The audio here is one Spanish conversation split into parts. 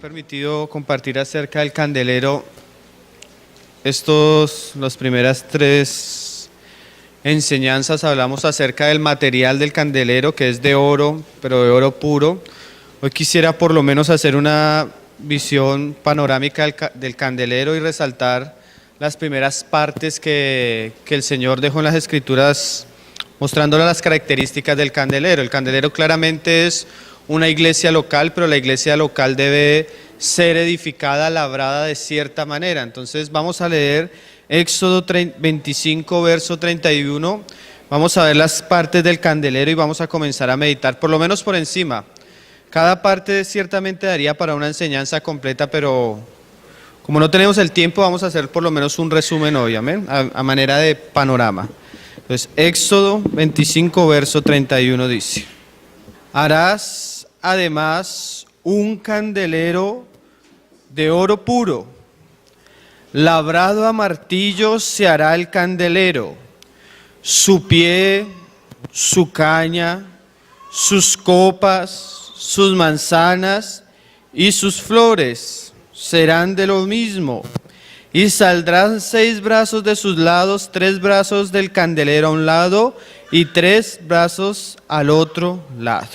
permitido compartir acerca del candelero. Las primeras tres enseñanzas hablamos acerca del material del candelero, que es de oro, pero de oro puro. Hoy quisiera por lo menos hacer una visión panorámica del candelero y resaltar las primeras partes que el Señor dejó en las Escrituras, mostrándole las características del candelero. El candelero claramente es una iglesia local, pero la iglesia local debe ser edificada, labrada de cierta manera. Entonces vamos a leer Éxodo 25, verso 31. Vamos a ver las partes del candelero y vamos a comenzar a meditar, por lo menos por encima. Cada parte ciertamente daría para una enseñanza completa, pero como no tenemos el tiempo, vamos a hacer por lo menos un resumen hoy, amén, a manera de panorama. Entonces, Éxodo 25, verso 31 dice: harás además un candelero de oro puro, labrado a martillo se hará el candelero, su pie, su caña, sus copas, sus manzanas y sus flores serán de lo mismo. Y saldrán 6 brazos de sus lados, 3 brazos del candelero a un lado y 3 brazos al otro lado.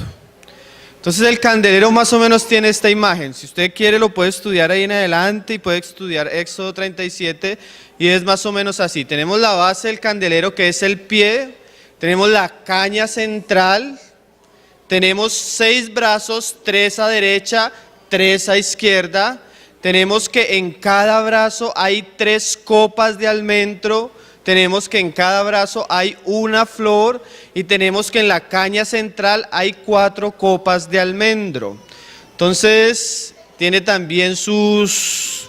Entonces el candelero más o menos tiene esta imagen. Si usted quiere lo puede estudiar ahí en adelante y puede estudiar Éxodo 37 y es más o menos así. Tenemos la base del candelero, que es el pie, tenemos la caña central, tenemos 6 brazos, 3 a derecha, 3 a izquierda. Tenemos que en cada brazo hay 3 copas de almendro, tenemos que en cada brazo hay una flor y tenemos que en la caña central hay 4 copas de almendro. Entonces tiene también sus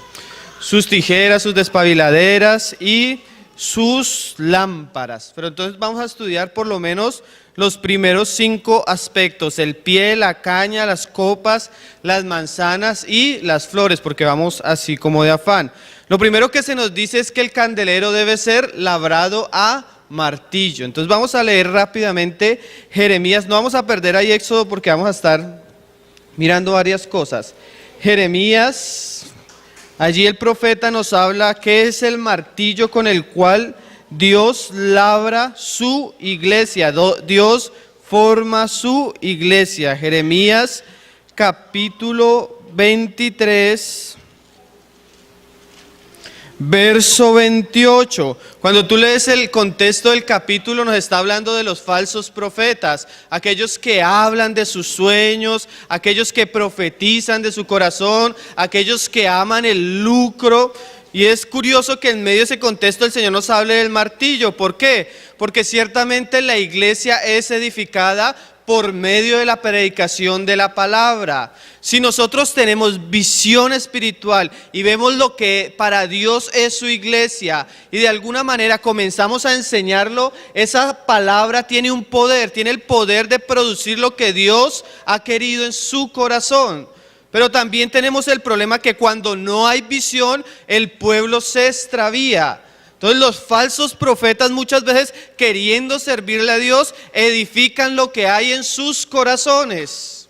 tijeras, sus despabiladeras y sus lámparas. Pero entonces vamos a estudiar por lo menos los primeros 5 aspectos: el pie, la caña, las copas, las manzanas y las flores, porque vamos así como de afán. Lo primero que se nos dice es que el candelero debe ser labrado a martillo. Entonces vamos a leer rápidamente Jeremías. No vamos a perder ahí Éxodo porque vamos a estar mirando varias cosas. Jeremías, allí el profeta nos habla qué es el martillo con el cual Dios labra su iglesia, Dios forma su iglesia. Jeremías capítulo 23, verso 28. Cuando tú lees el contexto del capítulo, nos está hablando de los falsos profetas, aquellos que hablan de sus sueños, aquellos que profetizan de su corazón, aquellos que aman el lucro. Y es curioso que en medio de ese contexto el Señor nos hable del martillo. ¿Por qué? Porque ciertamente la iglesia es edificada por medio de la predicación de la palabra. Si nosotros tenemos visión espiritual y vemos lo que para Dios es su iglesia y de alguna manera comenzamos a enseñarlo, esa palabra tiene un poder, tiene el poder de producir lo que Dios ha querido en su corazón. Pero también tenemos el problema que cuando no hay visión, el pueblo se extravía. Entonces los falsos profetas muchas veces, queriendo servirle a Dios, edifican lo que hay en sus corazones.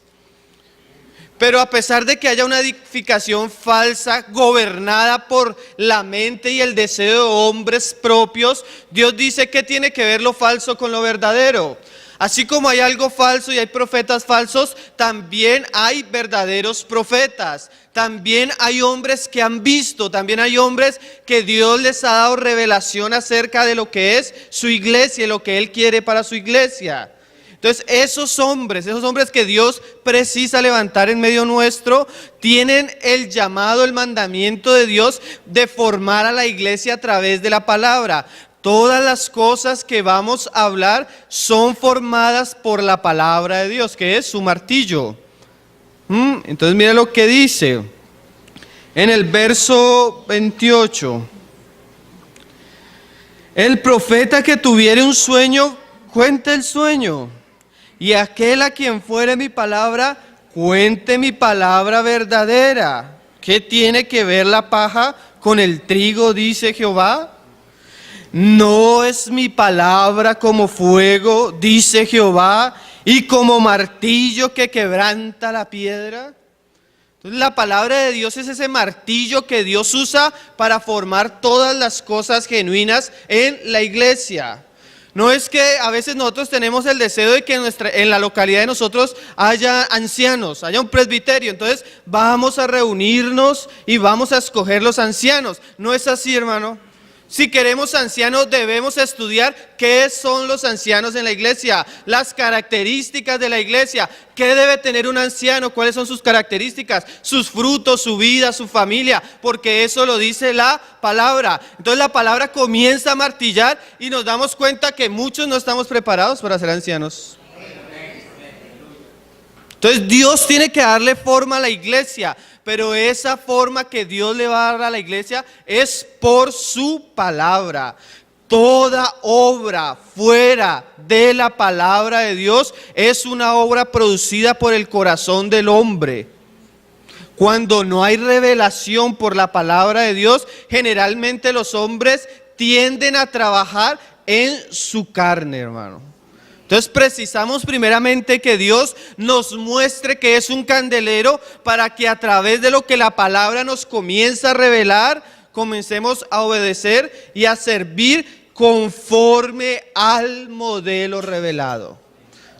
Pero a pesar de que haya una edificación falsa, gobernada por la mente y el deseo de hombres propios, Dios dice que tiene que ver lo falso con lo verdadero. Así como hay algo falso y hay profetas falsos, también hay verdaderos profetas. También hay hombres que han visto, también hay hombres que Dios les ha dado revelación acerca de lo que es su iglesia y lo que Él quiere para su iglesia. Entonces esos hombres que Dios precisa levantar en medio nuestro, tienen el llamado, el mandamiento de Dios de formar a la iglesia a través de la palabra. Todas las cosas que vamos a hablar son formadas por la palabra de Dios, que es su martillo. Entonces mira lo que dice en el verso 28. El profeta que tuviere un sueño, cuente el sueño. Y aquel a quien fuere mi palabra, cuente mi palabra verdadera. ¿Qué tiene que ver la paja con el trigo, dice Jehová? ¿No es mi palabra como fuego, dice Jehová, y como martillo que quebranta la piedra? Entonces, la palabra de Dios es ese martillo que Dios usa para formar todas las cosas genuinas en la iglesia. No es que a veces nosotros tenemos el deseo de que en la localidad de nosotros haya ancianos, haya un presbiterio. Entonces vamos a reunirnos y vamos a escoger los ancianos. No es así, hermano. Si queremos ancianos, debemos estudiar qué son los ancianos en la iglesia, las características de la iglesia, qué debe tener un anciano, cuáles son sus características, sus frutos, su vida, su familia, porque eso lo dice la palabra. Entonces la palabra comienza a martillar y nos damos cuenta que muchos no estamos preparados para ser ancianos. Entonces Dios tiene que darle forma a la iglesia, pero esa forma que Dios le va a dar a la iglesia es por su palabra. Toda obra fuera de la palabra de Dios es una obra producida por el corazón del hombre. Cuando no hay revelación por la palabra de Dios, generalmente los hombres tienden a trabajar en su carne, hermano. Entonces precisamos primeramente que Dios nos muestre que es un candelero para que a través de lo que la palabra nos comienza a revelar, comencemos a obedecer y a servir conforme al modelo revelado.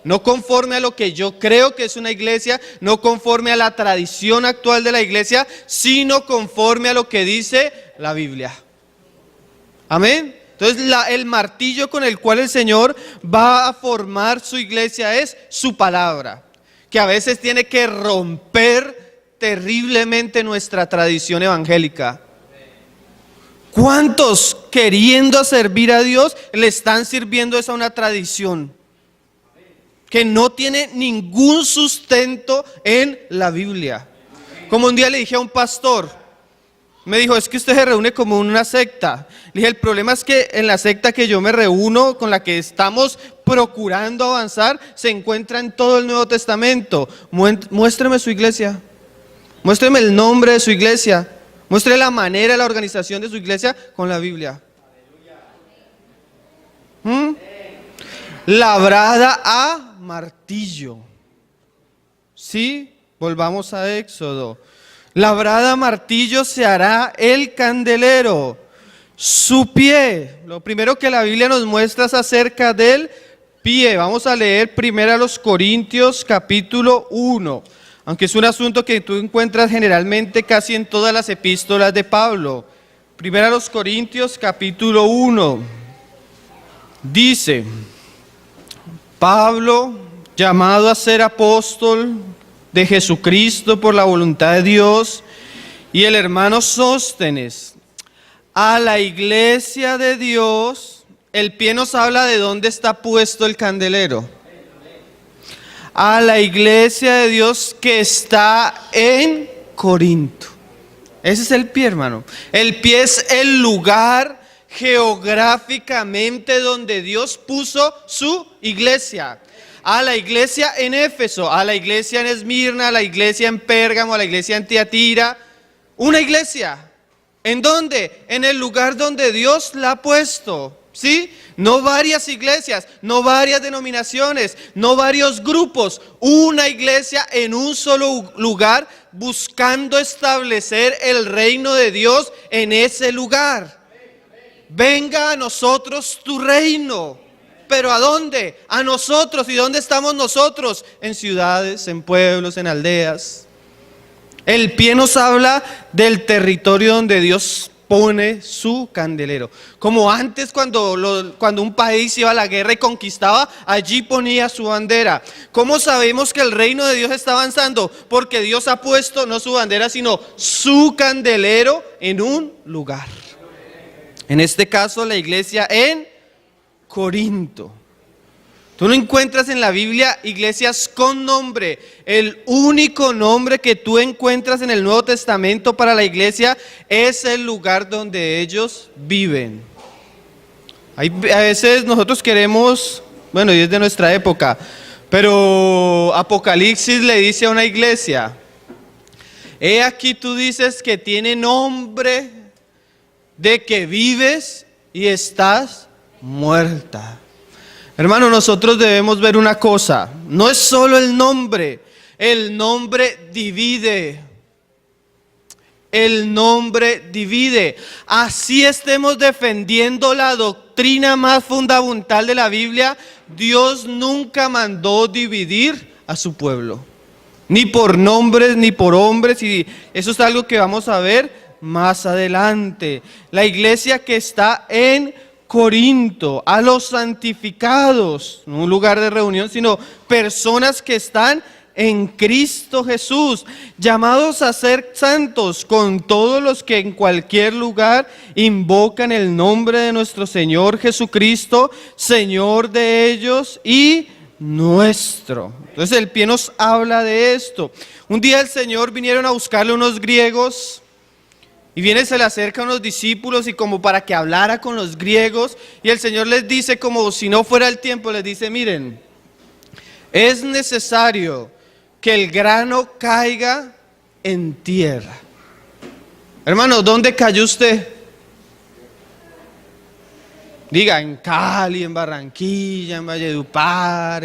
No conforme a lo que yo creo que es una iglesia, no conforme a la tradición actual de la iglesia, sino conforme a lo que dice la Biblia. Amén. Entonces el martillo con el cual el Señor va a formar su iglesia es su palabra, que a veces tiene que romper terriblemente nuestra tradición evangélica. ¿Cuántos queriendo servir a Dios le están sirviendo a una tradición que no tiene ningún sustento en la Biblia? Como un día le dije a un pastor, me dijo, es que usted se reúne como una secta. Le dije, el problema es que en la secta que yo me reúno, con la que estamos procurando avanzar, se encuentra en todo el Nuevo Testamento. Muéstreme su iglesia, muéstreme el nombre de su iglesia, muéstreme la manera, la organización de su iglesia con la Biblia. Labrada a martillo. Sí, volvamos a Éxodo. Labrada a martillo se hará el candelero. Su pie, lo primero que la Biblia nos muestra es acerca del pie. Vamos a leer primero a los Corintios capítulo 1, aunque es un asunto que tú encuentras generalmente casi en todas las epístolas de Pablo. Primero a los Corintios capítulo 1, dice, Pablo, llamado a ser apóstol de Jesucristo por la voluntad de Dios, y el hermano Sóstenes, a la iglesia de Dios. El pie nos habla de dónde está puesto el candelero. A la iglesia de Dios que está en Corinto. Ese es el pie, hermano. El pie es el lugar geográficamente donde Dios puso su iglesia. A la iglesia en Éfeso, a la iglesia en Esmirna, a la iglesia en Pérgamo, a la iglesia en Tiatira. Una iglesia. ¿En dónde? En el lugar donde Dios la ha puesto. ¿Sí? No varias iglesias, no varias denominaciones, no varios grupos. Una iglesia en un solo lugar buscando establecer el reino de Dios en ese lugar. Venga a nosotros tu reino. ¿Pero a dónde? A nosotros. ¿Y dónde estamos nosotros? En ciudades, en pueblos, en aldeas. El pie nos habla del territorio donde Dios pone su candelero. Como antes cuando un país iba a la guerra y conquistaba, allí ponía su bandera. ¿Cómo sabemos que el reino de Dios está avanzando? Porque Dios ha puesto no su bandera, sino su candelero en un lugar. En este caso, la iglesia en Corinto. Tú no encuentras en la Biblia iglesias con nombre. El único nombre que tú encuentras en el Nuevo Testamento para la iglesia es el lugar donde ellos viven. A veces nosotros queremos, bueno, y es de nuestra época, pero Apocalipsis le dice a una iglesia, he aquí tú dices que tiene nombre de que vives y estás muerta. Hermano, nosotros debemos ver una cosa, no es solo el nombre divide. El nombre divide. Así estemos defendiendo la doctrina más fundamental de la Biblia, Dios nunca mandó dividir a su pueblo. Ni por nombres, ni por hombres. Y eso es algo que vamos a ver más adelante. La iglesia que está en Corinto, a los santificados, no un lugar de reunión, sino personas que están en Cristo Jesús, llamados a ser santos con todos los que en cualquier lugar invocan el nombre de nuestro Señor Jesucristo, Señor de ellos y nuestro. Entonces el pie nos habla de esto. Un día el Señor vinieron a buscarle unos griegos y viene, se le acerca a unos discípulos y como para que hablara con los griegos, y el Señor les dice, como si no fuera el tiempo, les dice, miren, es necesario que el grano caiga en tierra. Hermano, ¿dónde cayó usted? Diga, en Cali, en Barranquilla, en Valledupar.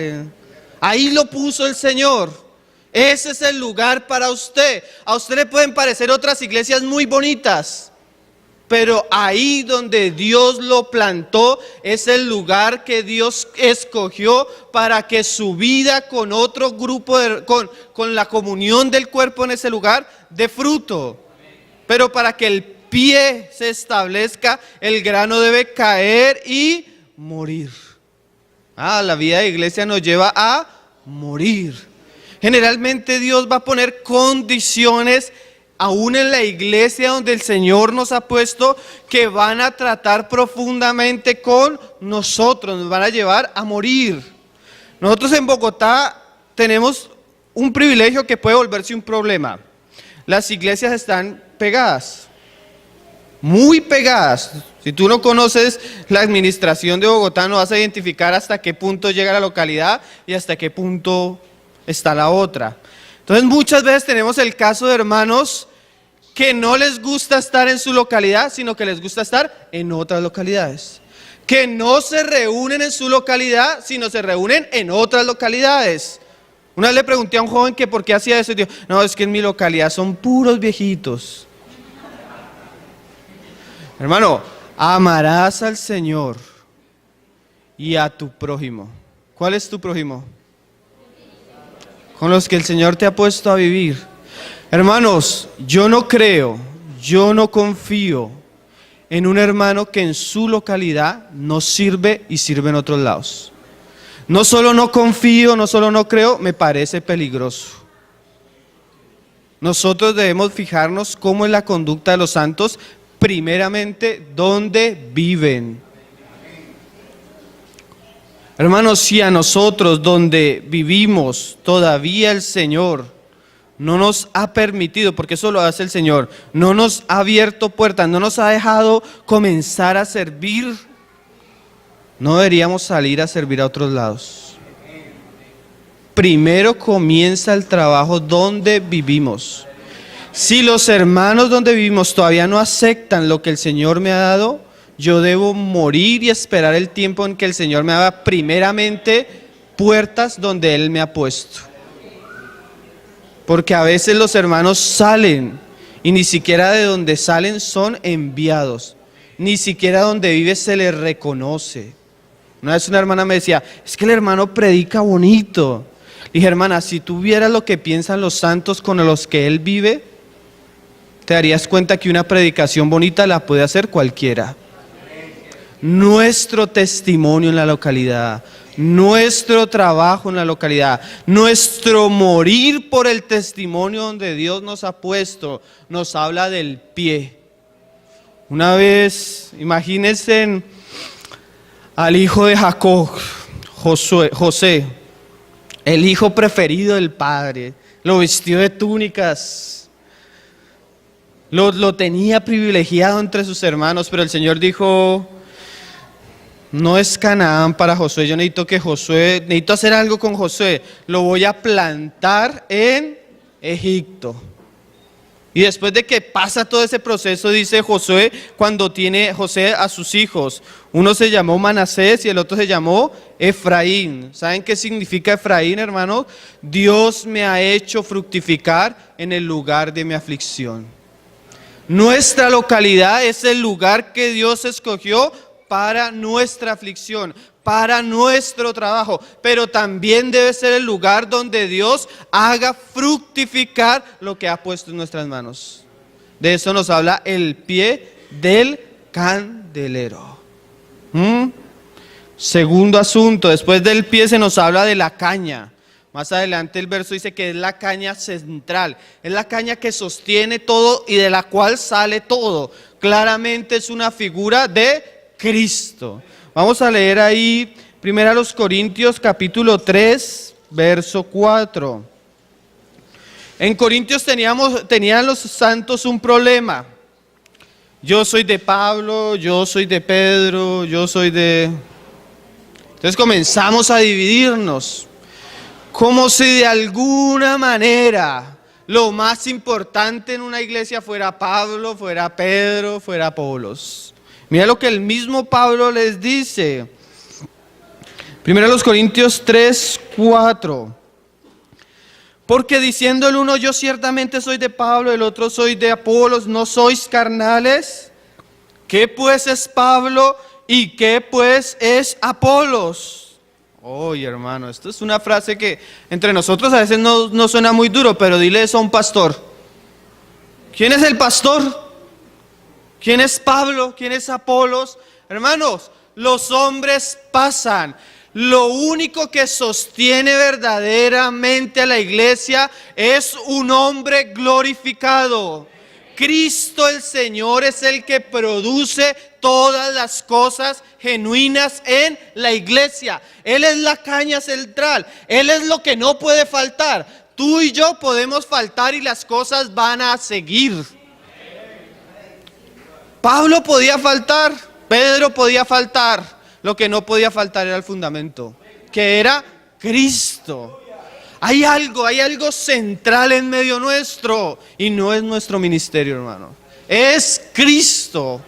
Ahí lo puso el Señor. Ese es el lugar para usted. A usted le pueden parecer otras iglesias muy bonitas, pero ahí donde Dios lo plantó es el lugar que Dios escogió para que su vida con otro grupo, con la comunión del cuerpo en ese lugar, dé fruto. Pero para que el pie se establezca, el grano debe caer y morir. La vida de iglesia nos lleva a morir. Generalmente Dios va a poner condiciones aún en la iglesia donde el Señor nos ha puesto, que van a tratar profundamente con nosotros, nos van a llevar a morir. Nosotros en Bogotá tenemos un privilegio que puede volverse un problema. Las iglesias están pegadas, muy pegadas. Si tú no conoces la administración de Bogotá, no vas a identificar hasta qué punto llega la localidad y hasta qué punto está la otra. Entonces muchas veces tenemos el caso de hermanos que no les gusta estar en su localidad, sino que les gusta estar en otras localidades. Que no se reúnen en su localidad, sino se reúnen en otras localidades. Una vez le pregunté a un joven que por qué hacía eso y dijo, no, es que en mi localidad son puros viejitos. Hermano, amarás al Señor y a tu prójimo. ¿Cuál es tu prójimo? Con los que el Señor te ha puesto a vivir. Hermanos, yo no creo, yo no confío en un hermano que en su localidad no sirve y sirve en otros lados. No solo no confío, no solo no creo, me parece peligroso. Nosotros debemos fijarnos cómo es la conducta de los santos, primeramente, dónde viven. Hermanos, si a nosotros donde vivimos todavía el Señor no nos ha permitido, porque eso lo hace el Señor, no nos ha abierto puertas, no nos ha dejado comenzar a servir, no deberíamos salir a servir a otros lados. Primero comienza el trabajo donde vivimos. Si los hermanos donde vivimos todavía no aceptan lo que el Señor me ha dado, yo debo morir y esperar el tiempo en que el Señor me haga primeramente puertas donde Él me ha puesto. Porque a veces los hermanos salen y ni siquiera de donde salen son enviados. Ni siquiera donde vive se les reconoce. Una vez una hermana me decía, es que el hermano predica bonito. Le dije, hermana, si tú vieras lo que piensan los santos con los que él vive, te darías cuenta que una predicación bonita la puede hacer cualquiera. Nuestro testimonio en la localidad, nuestro trabajo en la localidad, nuestro morir por el testimonio donde Dios nos ha puesto, nos habla del pie. Una vez, imagínense al hijo de Jacob, José, el hijo preferido del padre, lo vistió de túnicas, lo tenía privilegiado entre sus hermanos, pero el Señor dijo, no es Canaán para Josué, yo necesito hacer algo con Josué, lo voy a plantar en Egipto. Y después de que pasa todo ese proceso, dice Josué, cuando tiene José a sus hijos, uno se llamó Manasés y el otro se llamó Efraín. ¿Saben qué significa Efraín, hermanos? Dios me ha hecho fructificar en el lugar de mi aflicción. Nuestra localidad es el lugar que Dios escogió para nuestra aflicción, para nuestro trabajo, pero también debe ser el lugar donde Dios haga fructificar lo que ha puesto en nuestras manos. De eso nos habla el pie del candelero. Segundo asunto, después del pie se nos habla de la caña. Más adelante el verso dice que es la caña central, es la caña que sostiene todo y de la cual sale todo. Claramente es una figura de Cristo. Vamos a leer ahí 1 Corintios capítulo 3, verso 4. En Corintios tenían los santos un problema. Yo soy de Pablo, yo soy de Pedro, yo soy de... Entonces comenzamos a dividirnos. Como si de alguna manera lo más importante en una iglesia fuera Pablo, fuera Pedro, fuera Apolos. Mira lo que el mismo Pablo les dice. 1 Corintios 3, 4. Porque diciendo el uno, yo ciertamente soy de Pablo, el otro soy de Apolos, ¿no sois carnales? ¿Qué pues es Pablo y qué pues es Apolos? Oye, hermano, esto es una frase que entre nosotros a veces no suena muy duro, pero dile eso a un pastor. ¿Quién es el pastor? ¿Quién es Pablo? ¿Quién es Apolos? Hermanos, los hombres pasan. Lo único que sostiene verdaderamente a la iglesia es un hombre glorificado. Cristo el Señor es el que produce todas las cosas genuinas en la iglesia. Él es la caña central, Él es lo que no puede faltar. Tú y yo podemos faltar y las cosas van a seguir. Pablo podía faltar, Pedro podía faltar, lo que no podía faltar era el fundamento, que era Cristo. Hay algo central en medio nuestro y no es nuestro ministerio, hermano. Es Cristo.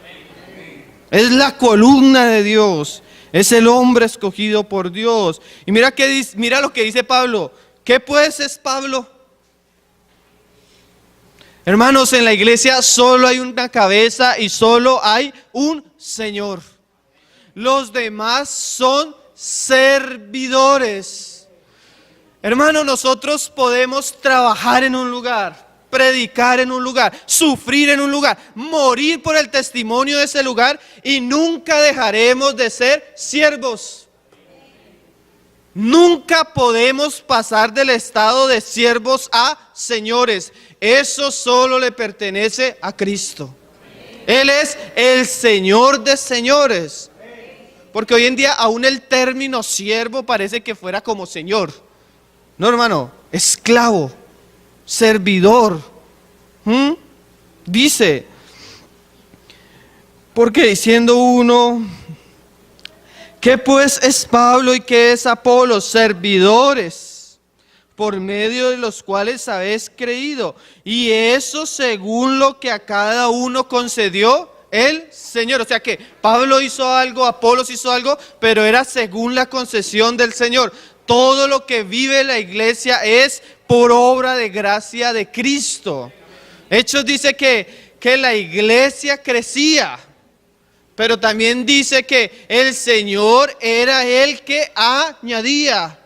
Es la columna de Dios. Es el hombre escogido por Dios. Y mira lo que dice Pablo. ¿Qué pues es Pablo? Hermanos, en la iglesia solo hay una cabeza y solo hay un Señor. Los demás son servidores. Hermano, nosotros podemos trabajar en un lugar, predicar en un lugar, sufrir en un lugar, morir por el testimonio de ese lugar y nunca dejaremos de ser siervos. Nunca podemos pasar del estado de siervos a señores. Eso solo le pertenece a Cristo. Él es el Señor de señores. Porque hoy en día aún el término siervo parece que fuera como señor. No, hermano, esclavo, servidor. Dice, porque diciendo uno, ¿qué pues es Pablo y qué es Apolos? Servidores, por medio de los cuales habéis creído. Y eso según lo que a cada uno concedió el Señor. O sea que Pablo hizo algo, Apolos hizo algo, pero era según la concesión del Señor. Todo lo que vive la iglesia es por obra de gracia de Cristo. Hechos dice que la iglesia crecía, pero también dice que el Señor era el que añadía.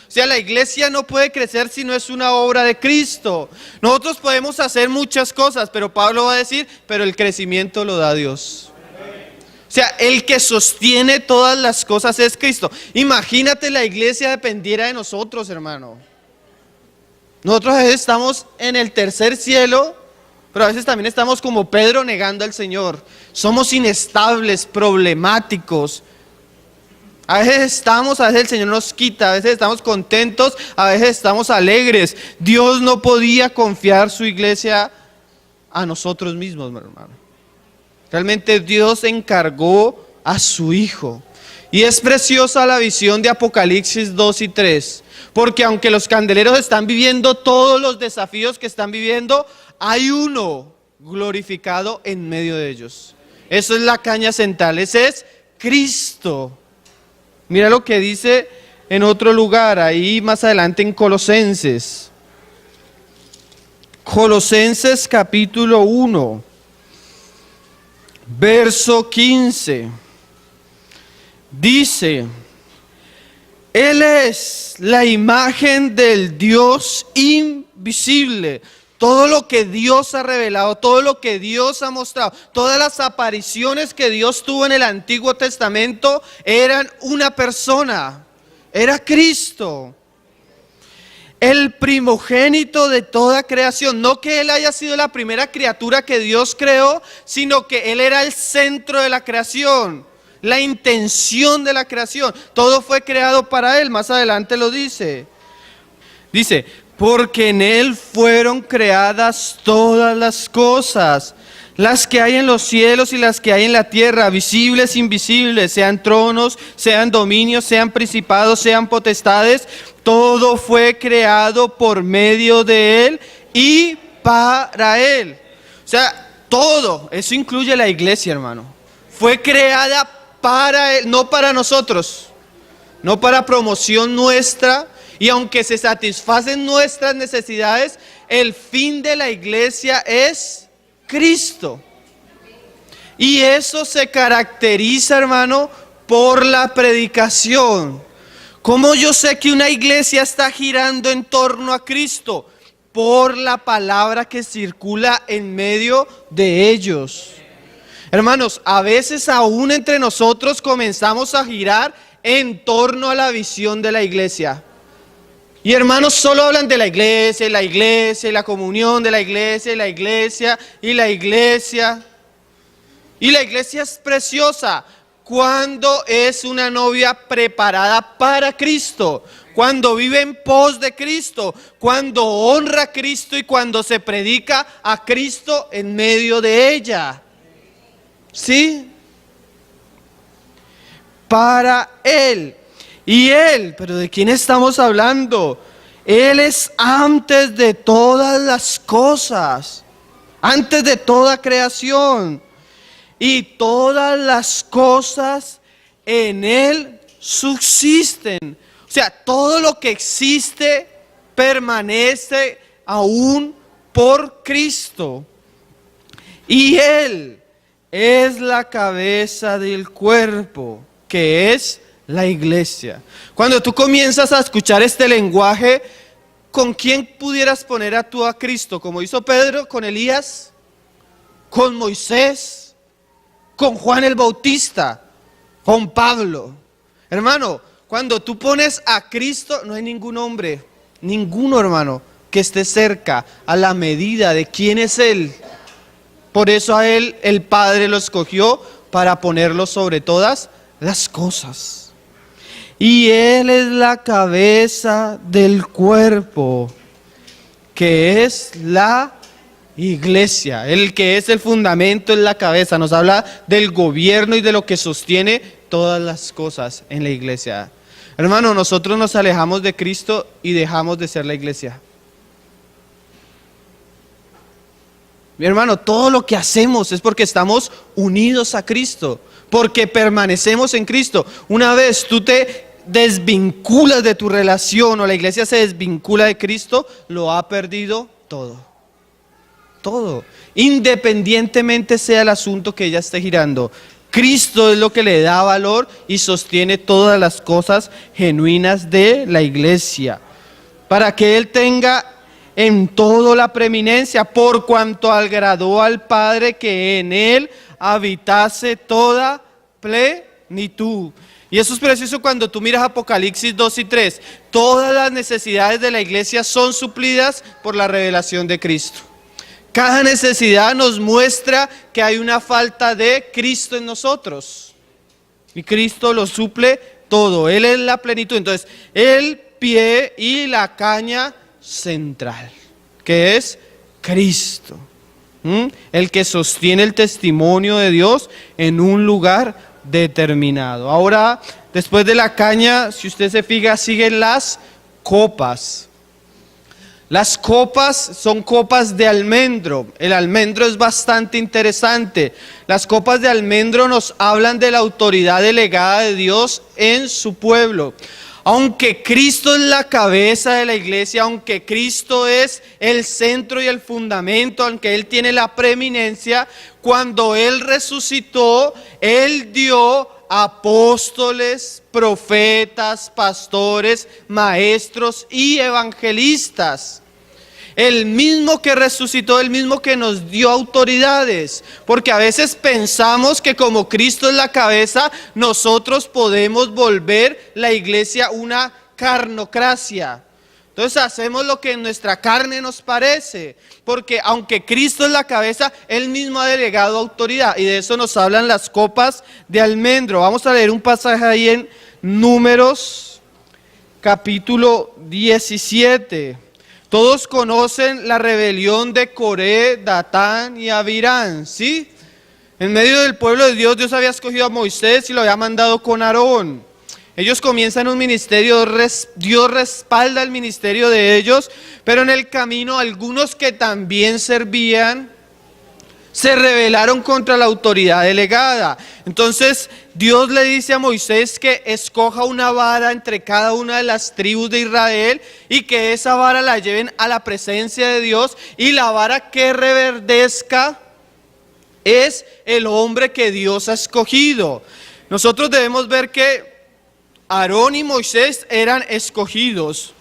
O sea, la iglesia no puede crecer si no es una obra de Cristo. Nosotros podemos hacer muchas cosas, pero Pablo va a decir, pero el crecimiento lo da Dios. O sea, el que sostiene todas las cosas es Cristo. Imagínate la iglesia dependiera de nosotros, hermano. Nosotros a veces estamos en el tercer cielo, pero a veces también estamos como Pedro negando al Señor. Somos inestables, problemáticos. A veces el Señor nos quita, a veces estamos contentos, a veces estamos alegres. Dios no podía confiar su iglesia a nosotros mismos, hermano. Realmente Dios encargó a su Hijo. Y es preciosa la visión de Apocalipsis 2 y 3. Porque aunque los candeleros están viviendo todos los desafíos que están viviendo, hay uno glorificado en medio de ellos. Eso es la caña central, ese es Cristo. Mira lo que dice en otro lugar, ahí más adelante en Colosenses. Colosenses capítulo 1. verso 15. Dice: Él es la imagen del Dios invisible. Todo lo que Dios ha revelado, todo lo que Dios ha mostrado, todas las apariciones que Dios tuvo en el Antiguo Testamento eran una persona, era Cristo. El primogénito de toda creación. No que Él haya sido la primera criatura que Dios creó, sino que Él era el centro de la creación, la intención de la creación. Todo fue creado para Él. Más adelante lo dice. Dice: porque en Él fueron creadas todas las cosas, las que hay en los cielos y las que hay en la tierra, visibles, invisibles, sean tronos, sean dominios, sean principados, sean potestades. Todo fue creado por medio de Él y para Él. O sea, todo, eso incluye la iglesia, hermano. Fue creada para Él, no para nosotros, no para promoción nuestra. Y aunque se satisfacen nuestras necesidades, el fin de la iglesia es Cristo. Y eso se caracteriza, hermano, por la predicación. ¿Cómo yo sé que una iglesia está girando en torno a Cristo? Por la palabra que circula en medio de ellos. Hermanos, a veces aún entre nosotros comenzamos a girar en torno a la visión de la iglesia. Y hermanos, solo hablan de la iglesia, y la comunión de la iglesia, y la iglesia, y la iglesia. Y la iglesia es preciosa cuando es una novia preparada para Cristo, cuando vive en pos de Cristo, cuando honra a Cristo y cuando se predica a Cristo en medio de ella. ¿Sí? Para Él. Y Él, ¿pero de quién estamos hablando? Él es antes de todas las cosas, antes de toda creación. Y todas las cosas en Él subsisten. O sea, todo lo que existe permanece aún por Cristo. Y Él es la cabeza del cuerpo, que es la iglesia. Cuando tú comienzas a escuchar este lenguaje, ¿con quién pudieras poner a tú a Cristo? Como hizo Pedro con Elías, con Moisés, con Juan el Bautista, con Pablo. Hermano, cuando tú pones a Cristo, no hay ningún hombre, ninguno, hermano, que esté cerca a la medida de quién es Él. Por eso a Él el Padre lo escogió para ponerlo sobre todas las cosas. Y Él es la cabeza del cuerpo, que es la iglesia. El que es el fundamento es la cabeza. Nos habla del gobierno y de lo que sostiene todas las cosas en la iglesia. Hermano, nosotros nos alejamos de Cristo y dejamos de ser la iglesia. Mi hermano, todo lo que hacemos es porque estamos unidos a Cristo, porque permanecemos en Cristo. Una vez tú te desvinculas de tu relación o la iglesia se desvincula de Cristo, lo ha perdido todo. Todo. Independientemente sea el asunto que ella esté girando. Cristo es lo que le da valor y sostiene todas las cosas genuinas de la iglesia. Para que Él tenga en todo la preeminencia, por cuanto agradó al Padre que en Él habitase toda plenitud. Y eso es precioso cuando tú miras Apocalipsis 2 y 3. Todas las necesidades de la iglesia son suplidas por la revelación de Cristo. Cada necesidad nos muestra que hay una falta de Cristo en nosotros. Y Cristo lo suple todo. Él es la plenitud. Entonces, el pie y la caña central, que es Cristo. El que sostiene el testimonio de Dios en un lugar determinado. Ahora, después de la caña, si usted se fija, siguen las copas. Las copas son copas de almendro. El almendro es bastante interesante. Las copas de almendro nos hablan de la autoridad delegada de Dios en su pueblo. Aunque Cristo es la cabeza de la iglesia, aunque Cristo es el centro y el fundamento, aunque Él tiene la preeminencia, cuando Él resucitó, Él dio apóstoles, profetas, pastores, maestros y evangelistas. El mismo que resucitó, el mismo que nos dio autoridades. Porque a veces pensamos que como Cristo es la cabeza, nosotros podemos volver la iglesia una carnocracia. Entonces hacemos lo que en nuestra carne nos parece. Porque aunque Cristo es la cabeza, Él mismo ha delegado autoridad. Y de eso nos hablan las copas de almendro. Vamos a leer un pasaje ahí en Números, capítulo 17. Todos conocen la rebelión de Coré, Datán y Abirán, ¿sí? En medio del pueblo de Dios, Dios había escogido a Moisés y lo había mandado con Aarón. Ellos comienzan un ministerio, Dios respalda el ministerio de ellos, pero en el camino algunos que también servían se rebelaron contra la autoridad delegada. Entonces Dios le dice a Moisés que escoja una vara entre cada una de las tribus de Israel y que esa vara la lleven a la presencia de Dios, y la vara que reverdezca es el hombre que Dios ha escogido. Nosotros debemos ver que Aarón y Moisés eran escogidos.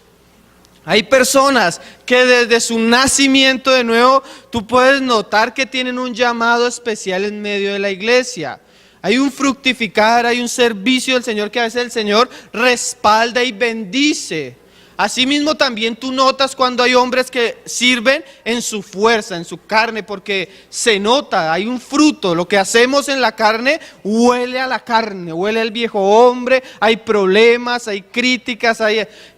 Hay personas que desde su nacimiento de nuevo, tú puedes notar que tienen un llamado especial en medio de la iglesia. Hay un fructificar, hay un servicio del Señor que a veces el Señor respalda y bendice. Asimismo también tú notas cuando hay hombres que sirven en su fuerza, en su carne, porque se nota, hay un fruto. Lo que hacemos en la carne huele a la carne, huele al viejo hombre, hay problemas, hay críticas,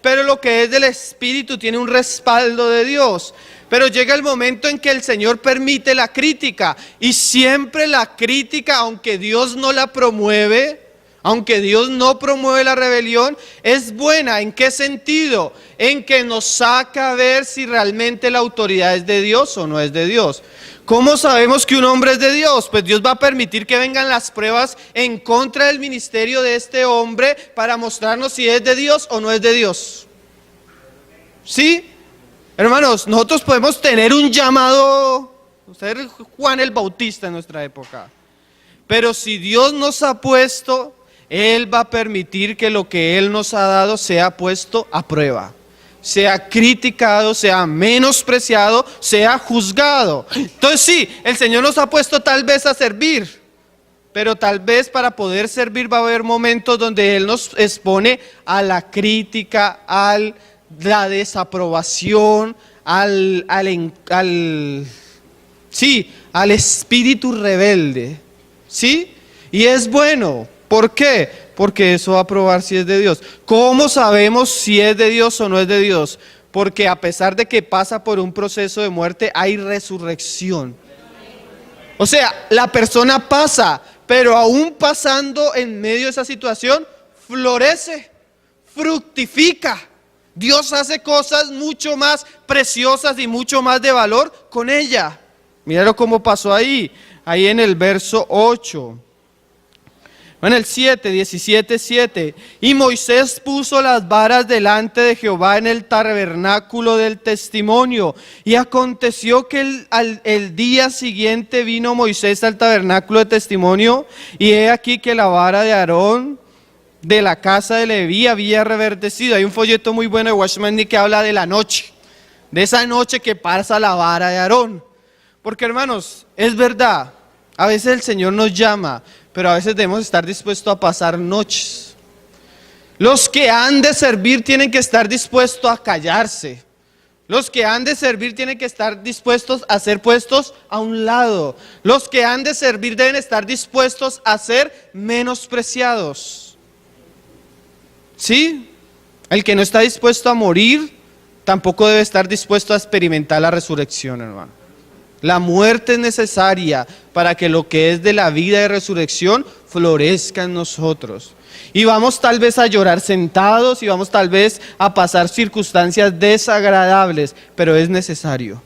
pero lo que es del Espíritu tiene un respaldo de Dios. Pero llega el momento en que el Señor permite la crítica, y siempre la crítica, aunque Dios no la promueve, aunque Dios no promueve la rebelión, es buena. ¿En qué sentido? En que nos saca a ver si realmente la autoridad es de Dios o no es de Dios. ¿Cómo sabemos que un hombre es de Dios? Pues Dios va a permitir que vengan las pruebas en contra del ministerio de este hombre para mostrarnos si es de Dios o no es de Dios. ¿Sí? Hermanos, nosotros podemos tener un llamado, ser Juan el Bautista en nuestra época, pero si Dios nos ha puesto, Él va a permitir que lo que Él nos ha dado sea puesto a prueba, sea criticado, sea menospreciado, sea juzgado. Entonces sí, el Señor nos ha puesto tal vez a servir, pero tal vez para poder servir va a haber momentos donde Él nos expone a la crítica, a la desaprobación, al espíritu rebelde, ¿sí? Y es bueno. ¿Por qué? Porque eso va a probar si es de Dios. ¿Cómo sabemos si es de Dios o no es de Dios? Porque a pesar de que pasa por un proceso de muerte, hay resurrección. O sea, la persona pasa, pero aún pasando en medio de esa situación, florece, fructifica. Dios hace cosas mucho más preciosas y mucho más de valor con ella. Míralo cómo pasó ahí en el verso 8. En el 17:7, y Moisés puso las varas delante de Jehová en el tabernáculo del testimonio. Y aconteció que el día siguiente vino Moisés al tabernáculo de testimonio, y he aquí que la vara de Aarón de la casa de Leví había reverdecido. Hay un folleto muy bueno de Watchman Nee que habla de la noche, de esa noche que pasa la vara de Aarón. Porque hermanos, es verdad, a veces el Señor nos llama, pero a veces debemos estar dispuestos a pasar noches. Los que han de servir tienen que estar dispuestos a callarse. Los que han de servir tienen que estar dispuestos a ser puestos a un lado. Los que han de servir deben estar dispuestos a ser menospreciados. ¿Sí? El que no está dispuesto a morir, tampoco debe estar dispuesto a experimentar la resurrección, hermano. La muerte es necesaria para que lo que es de la vida de resurrección florezca en nosotros. Y vamos tal vez a llorar sentados, y vamos tal vez a pasar circunstancias desagradables, pero es necesario.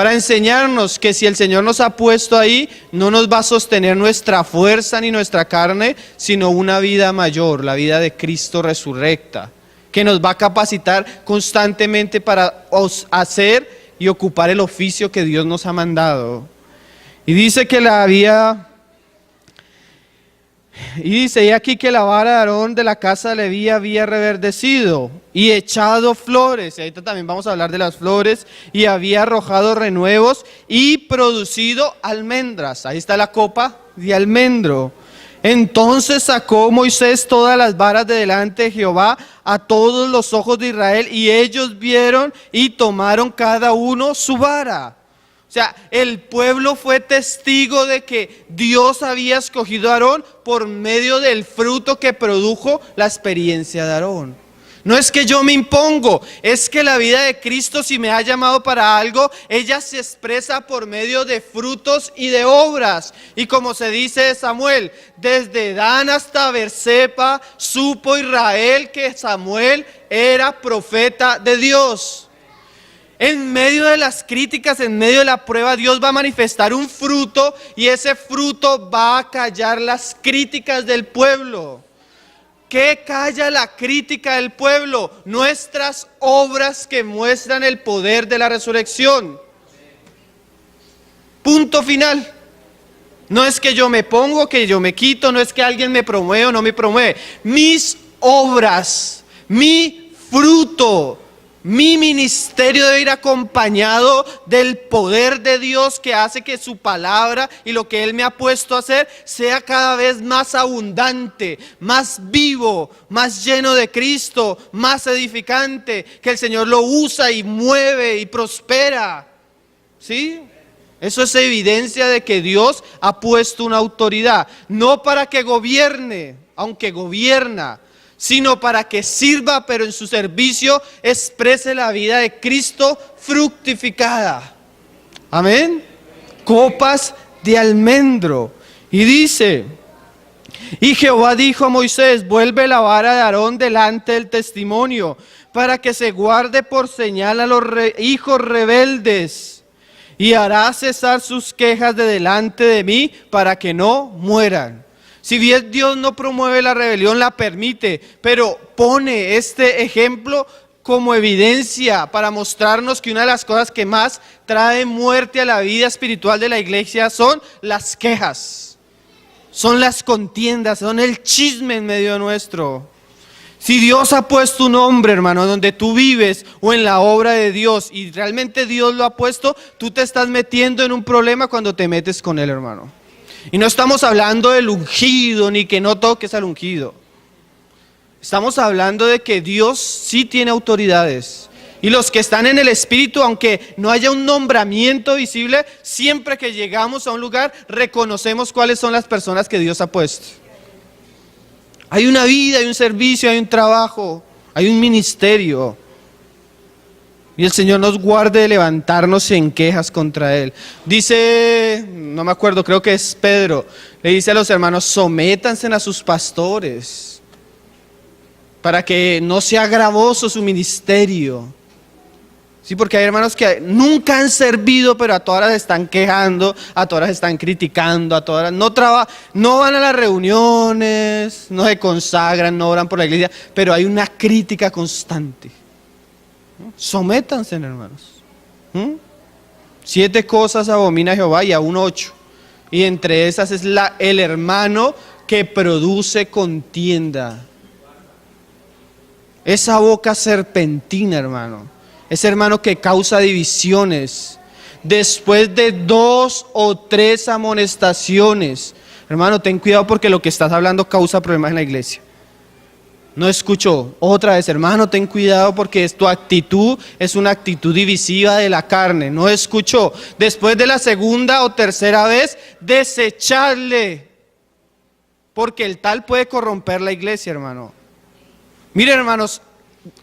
para enseñarnos que si el Señor nos ha puesto ahí, no nos va a sostener nuestra fuerza ni nuestra carne, sino una vida mayor, la vida de Cristo resurrecta, que nos va a capacitar constantemente para hacer y ocupar el oficio que Dios nos ha mandado. Y dice que y aquí que la vara de Aarón de la casa de Leví había reverdecido y echado flores, y ahorita también vamos a hablar de las flores, y había arrojado renuevos y producido almendras. Ahí está la copa de almendro. Entonces sacó Moisés todas las varas de delante de Jehová a todos los ojos de Israel, y ellos vieron y tomaron cada uno su vara. O sea, el pueblo fue testigo de que Dios había escogido a Aarón por medio del fruto que produjo la experiencia de Aarón. No es que yo me impongo, es que la vida de Cristo, si me ha llamado para algo, ella se expresa por medio de frutos y de obras. Y como se dice de Samuel, desde Dan hasta Berseba supo Israel que Samuel era profeta de Dios. En medio de las críticas, en medio de la prueba, Dios va a manifestar un fruto, y ese fruto va a callar las críticas del pueblo. ¿Qué calla la crítica del pueblo? Nuestras obras que muestran el poder de la resurrección. Punto final. No es que yo me pongo, que yo me quito, no es que alguien me promueve o no me promueve. Mis obras, mi fruto, mi ministerio debe ir acompañado del poder de Dios, que hace que su palabra y lo que Él me ha puesto a hacer sea cada vez más abundante, más vivo, más lleno de Cristo, más edificante, que el Señor lo usa y mueve y prospera. ¿Sí? Eso es evidencia de que Dios ha puesto una autoridad, no para que gobierne, aunque gobierna, sino para que sirva, pero en su servicio exprese la vida de Cristo fructificada. Amén. Copas de almendro. Y dice: y Jehová dijo a Moisés: vuelve la vara de Aarón delante del testimonio, para que se guarde por señal a los hijos rebeldes, y hará cesar sus quejas de delante de mí, para que no mueran. Si bien Dios no promueve la rebelión, la permite, pero pone este ejemplo como evidencia para mostrarnos que una de las cosas que más trae muerte a la vida espiritual de la iglesia son las quejas, son las contiendas, son el chisme en medio nuestro. Si Dios ha puesto un hombre, hermano, donde tú vives o en la obra de Dios, y realmente Dios lo ha puesto, tú te estás metiendo en un problema cuando te metes con él, hermano. Y no estamos hablando del ungido, ni que no toques al ungido. Estamos hablando de que Dios sí tiene autoridades. Y los que están en el Espíritu, aunque no haya un nombramiento visible, siempre que llegamos a un lugar, reconocemos cuáles son las personas que Dios ha puesto. Hay una vida, hay un servicio, hay un trabajo, hay un ministerio. Y el Señor nos guarde de levantarnos en quejas contra Él. Dice, no me acuerdo, creo que es Pedro, le dice a los hermanos: sométanse a sus pastores, para que no sea gravoso su ministerio. Sí, porque hay hermanos que nunca han servido, pero a todas horas están quejando, a todas horas están criticando, a todas horas no van a las reuniones, no se consagran, no oran por la iglesia, pero hay una crítica constante. Sométanse, hermanos. 7 cosas abomina Jehová, y aún 8. Y entre esas es el hermano que produce contienda. Esa boca serpentina, hermano. Ese hermano que causa divisiones. Después de 2 o 3 amonestaciones. Hermano, ten cuidado, porque lo que estás hablando causa problemas en la iglesia. No escuchó. Otra vez: hermano, ten cuidado, porque tu actitud es una actitud divisiva de la carne. No escuchó. Después de la segunda o tercera vez, desecharle, porque el tal puede corromper la iglesia, hermano. Miren, hermanos,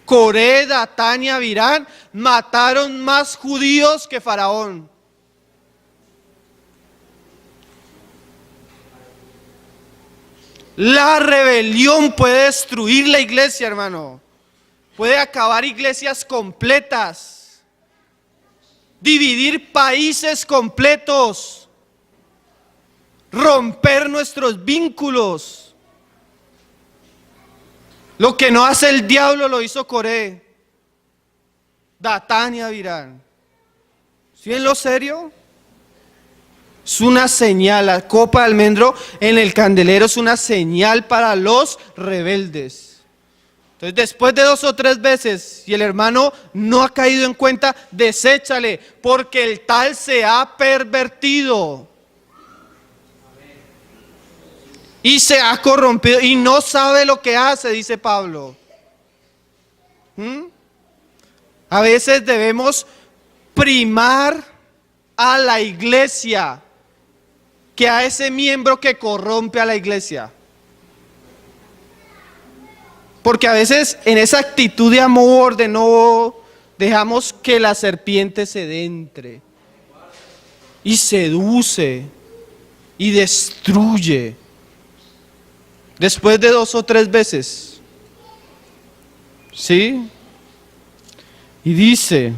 Coré, Datán y Abirán mataron más judíos que Faraón. La rebelión puede destruir la iglesia, hermano. Puede acabar iglesias completas. dividir países completos, romper nuestros vínculos. Lo que no hace el diablo lo hizo Coré, Datán y Abiram. ¿Sí en lo serio? Es una señal, la copa de almendro en el candelero es una señal para los rebeldes. Entonces, después de 2 o 3 veces, si el hermano no ha caído en cuenta, deséchale, porque el tal se ha pervertido. Y se ha corrompido y no sabe lo que hace, dice Pablo. A veces debemos primar a la iglesia que a ese miembro que corrompe a la iglesia. Porque a veces en esa actitud de amor, de no, dejamos que la serpiente se entre y seduce y destruye. Después de 2 o 3 veces. ¿Sí? Y dice: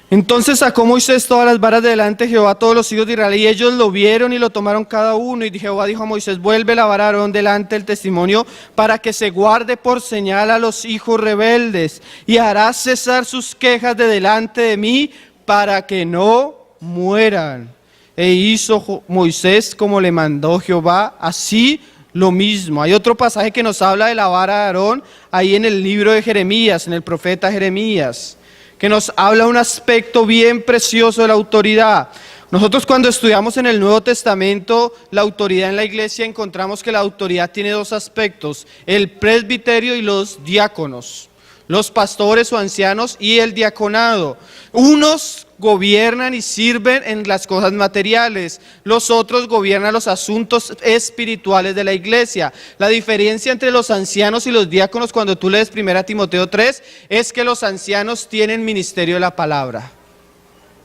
entonces sacó Moisés todas las varas de delante de Jehová a todos los hijos de Israel, y ellos lo vieron y lo tomaron cada uno. Y Jehová dijo a Moisés: vuelve la vara de Aarón delante del testimonio, para que se guarde por señal a los hijos rebeldes, y hará cesar sus quejas de delante de mí, para que no mueran. E hizo Moisés como le mandó Jehová, así lo mismo. Hay otro pasaje que nos habla de la vara de Aarón, ahí en el libro de Jeremías, en el profeta Jeremías, que nos habla un aspecto bien precioso de la autoridad. Nosotros cuando estudiamos en el Nuevo Testamento la autoridad en la iglesia, encontramos que la autoridad tiene 2 aspectos: el presbiterio y los diáconos, los pastores o ancianos y el diaconado. Unos gobiernan y sirven en las cosas materiales, los otros gobiernan los asuntos espirituales de la iglesia. La diferencia entre los ancianos y los diáconos, cuando tú lees 1 Timoteo 3, es que los ancianos tienen ministerio de la palabra.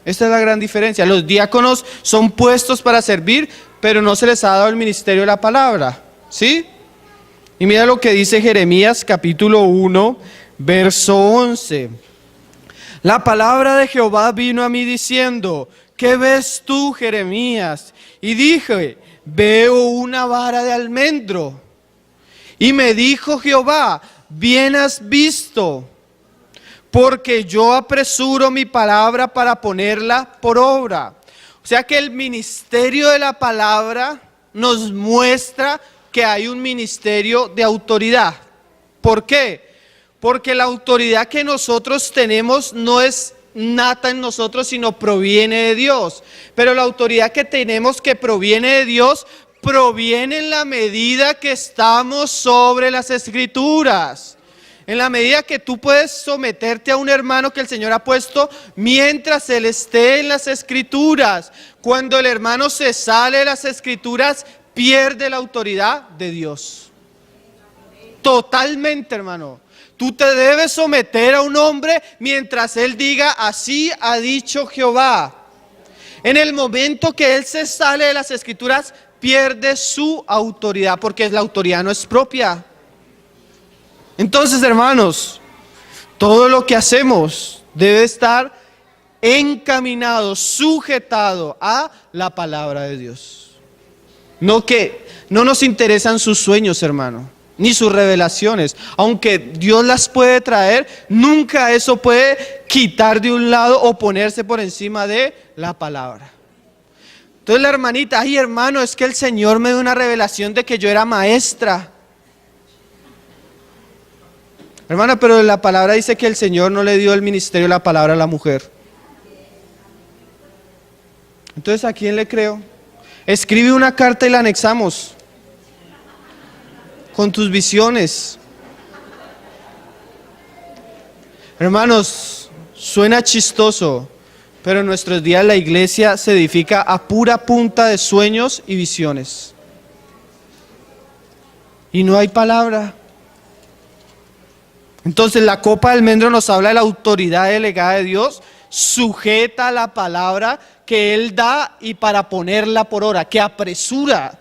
Esta es la gran diferencia. Los diáconos son puestos para servir, pero no se les ha dado el ministerio de la palabra. ¿Sí? Y mira lo que dice Jeremías capítulo 1, verso 11. La palabra de Jehová vino a mí diciendo: ¿qué ves tú, Jeremías? Y dije: veo una vara de almendro. Y me dijo Jehová: bien has visto, porque yo apresuro mi palabra para ponerla por obra. O sea que el ministerio de la palabra nos muestra que hay un ministerio de autoridad. ¿Por qué? Porque la autoridad que nosotros tenemos no es nata en nosotros, sino proviene de Dios. Pero la autoridad que tenemos, que proviene de Dios, proviene en la medida que estamos sobre las Escrituras. En la medida que tú puedes someterte a un hermano que el Señor ha puesto mientras él esté en las Escrituras. Cuando el hermano se sale de las Escrituras, pierde la autoridad de Dios. Totalmente, hermano. Tú te debes someter a un hombre mientras él diga: así ha dicho Jehová. En el momento que él se sale de las Escrituras, pierde su autoridad, porque la autoridad no es propia. Entonces, hermanos, todo lo que hacemos debe estar encaminado, sujetado a la palabra de Dios. No nos interesan sus sueños, hermano, ni sus revelaciones. Aunque Dios las puede traer, nunca eso puede quitar de un lado o ponerse por encima de la palabra. Entonces la hermanita: ay, hermano, es que el Señor me dio una revelación de que yo era maestra. Hermana, pero la palabra dice que el Señor no le dio el ministerio de la palabra a la mujer. Entonces, ¿a quién le creo? Escribe una carta y la anexamos con tus visiones. Hermanos, suena chistoso, pero en nuestros días la iglesia se edifica a pura punta de sueños y visiones. Y no hay palabra. Entonces la copa de almendro nos habla de la autoridad delegada de Dios, sujeta a la palabra que Él da y para ponerla por obra, que apresura.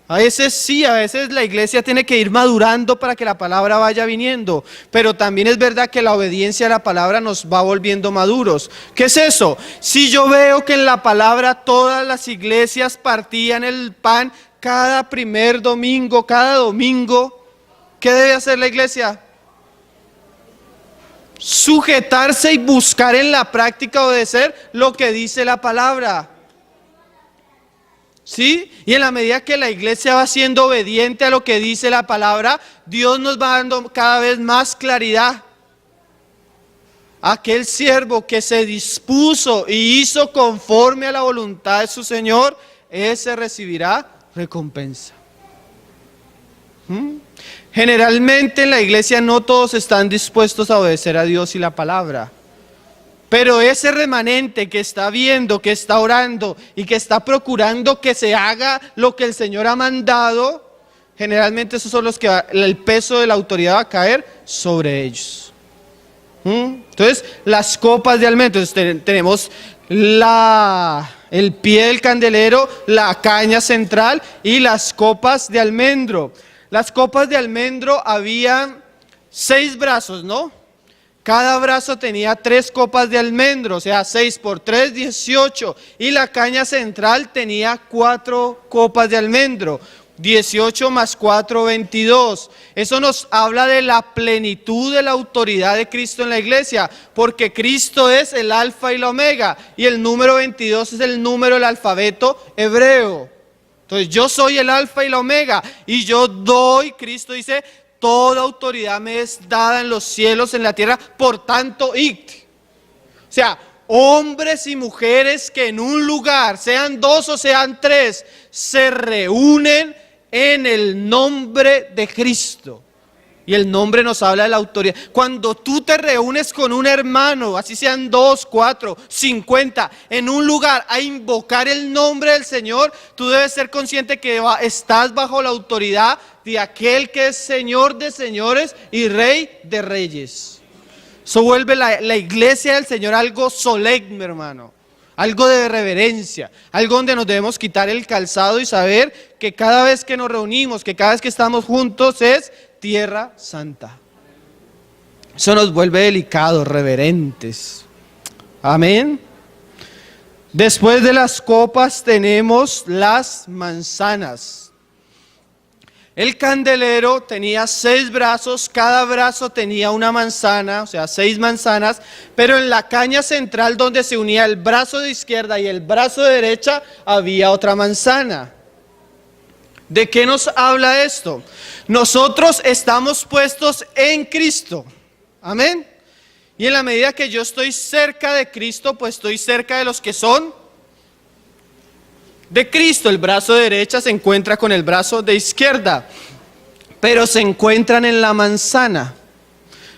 A veces sí, a veces la iglesia tiene que ir madurando para que la palabra vaya viniendo, pero también es verdad que la obediencia a la palabra nos va volviendo maduros. ¿Qué es eso? Si yo veo que en la palabra todas las iglesias partían el pan cada primer domingo, cada domingo, ¿qué debe hacer la iglesia? Sujetarse y buscar en la práctica obedecer lo que dice la palabra. ¿Sí? Y en la medida que la iglesia va siendo obediente a lo que dice la palabra, Dios nos va dando cada vez más claridad. Aquel siervo que se dispuso y hizo conforme a la voluntad de su Señor, ese recibirá recompensa. Generalmente en la iglesia no todos están dispuestos a obedecer a Dios y la palabra. Pero ese remanente que está viendo, que está orando y que está procurando que se haga lo que el Señor ha mandado, generalmente esos son los que el peso de la autoridad va a caer sobre ellos. Entonces, las copas de almendro, tenemos el pie del candelero, la caña central y las copas de almendro. Las copas de almendro habían 6 brazos, ¿no? Cada brazo tenía 3 copas de almendro, o sea, 6 por 3, 18. Y la caña central tenía 4 copas de almendro. 18 más 4, 22. Eso nos habla de la plenitud de la autoridad de Cristo en la iglesia, porque Cristo es el alfa y la omega, y el número 22 es el número del alfabeto hebreo. Entonces yo soy el alfa y la omega, y yo doy, Cristo dice, toda autoridad me es dada en los cielos, en la tierra, por tanto, id. O sea, hombres y mujeres que en un lugar, sean 2 o sean 3, se reúnen en el nombre de Cristo. Y el nombre nos habla de la autoridad. Cuando tú te reúnes con un hermano, así sean 2, 4, 50, en un lugar a invocar el nombre del Señor, tú debes ser consciente que estás bajo la autoridad de aquel que es Señor de señores y Rey de reyes. Eso vuelve la iglesia del Señor algo solemne, hermano. Algo de reverencia, algo donde nos debemos quitar el calzado y saber que cada vez que nos reunimos, que cada vez que estamos juntos es tierra santa. Eso nos vuelve delicados, reverentes. Amén. Después de las copas tenemos las manzanas. El candelero tenía 6 brazos, cada brazo tenía una manzana, o sea, 6 manzanas, pero en la caña central donde se unía el brazo de izquierda y el brazo de derecha había otra manzana. ¿De qué nos habla esto? Nosotros estamos puestos en Cristo, amén. Y en la medida que yo estoy cerca de Cristo, pues estoy cerca de los que son de Cristo. El brazo de derecha se encuentra con el brazo de izquierda, pero se encuentran en la manzana.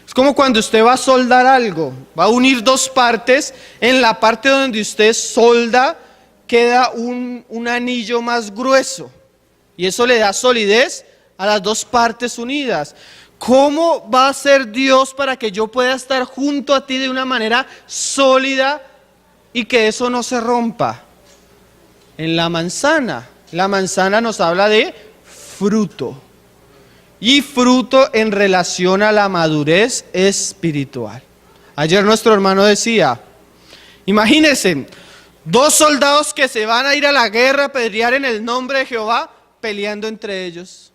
Es como cuando usted va a soldar algo, va a unir 2 partes, en la parte donde usted solda queda un anillo más grueso, y eso le da solidez a las 2 partes unidas. ¿Cómo va a ser Dios para que yo pueda estar junto a ti de una manera sólida y que eso no se rompa? En la manzana. La manzana nos habla de fruto. Y fruto en relación a la madurez espiritual. Ayer nuestro hermano decía, imagínense, 2 soldados que se van a ir a la guerra a pelear en el nombre de Jehová, peleando entre ellos.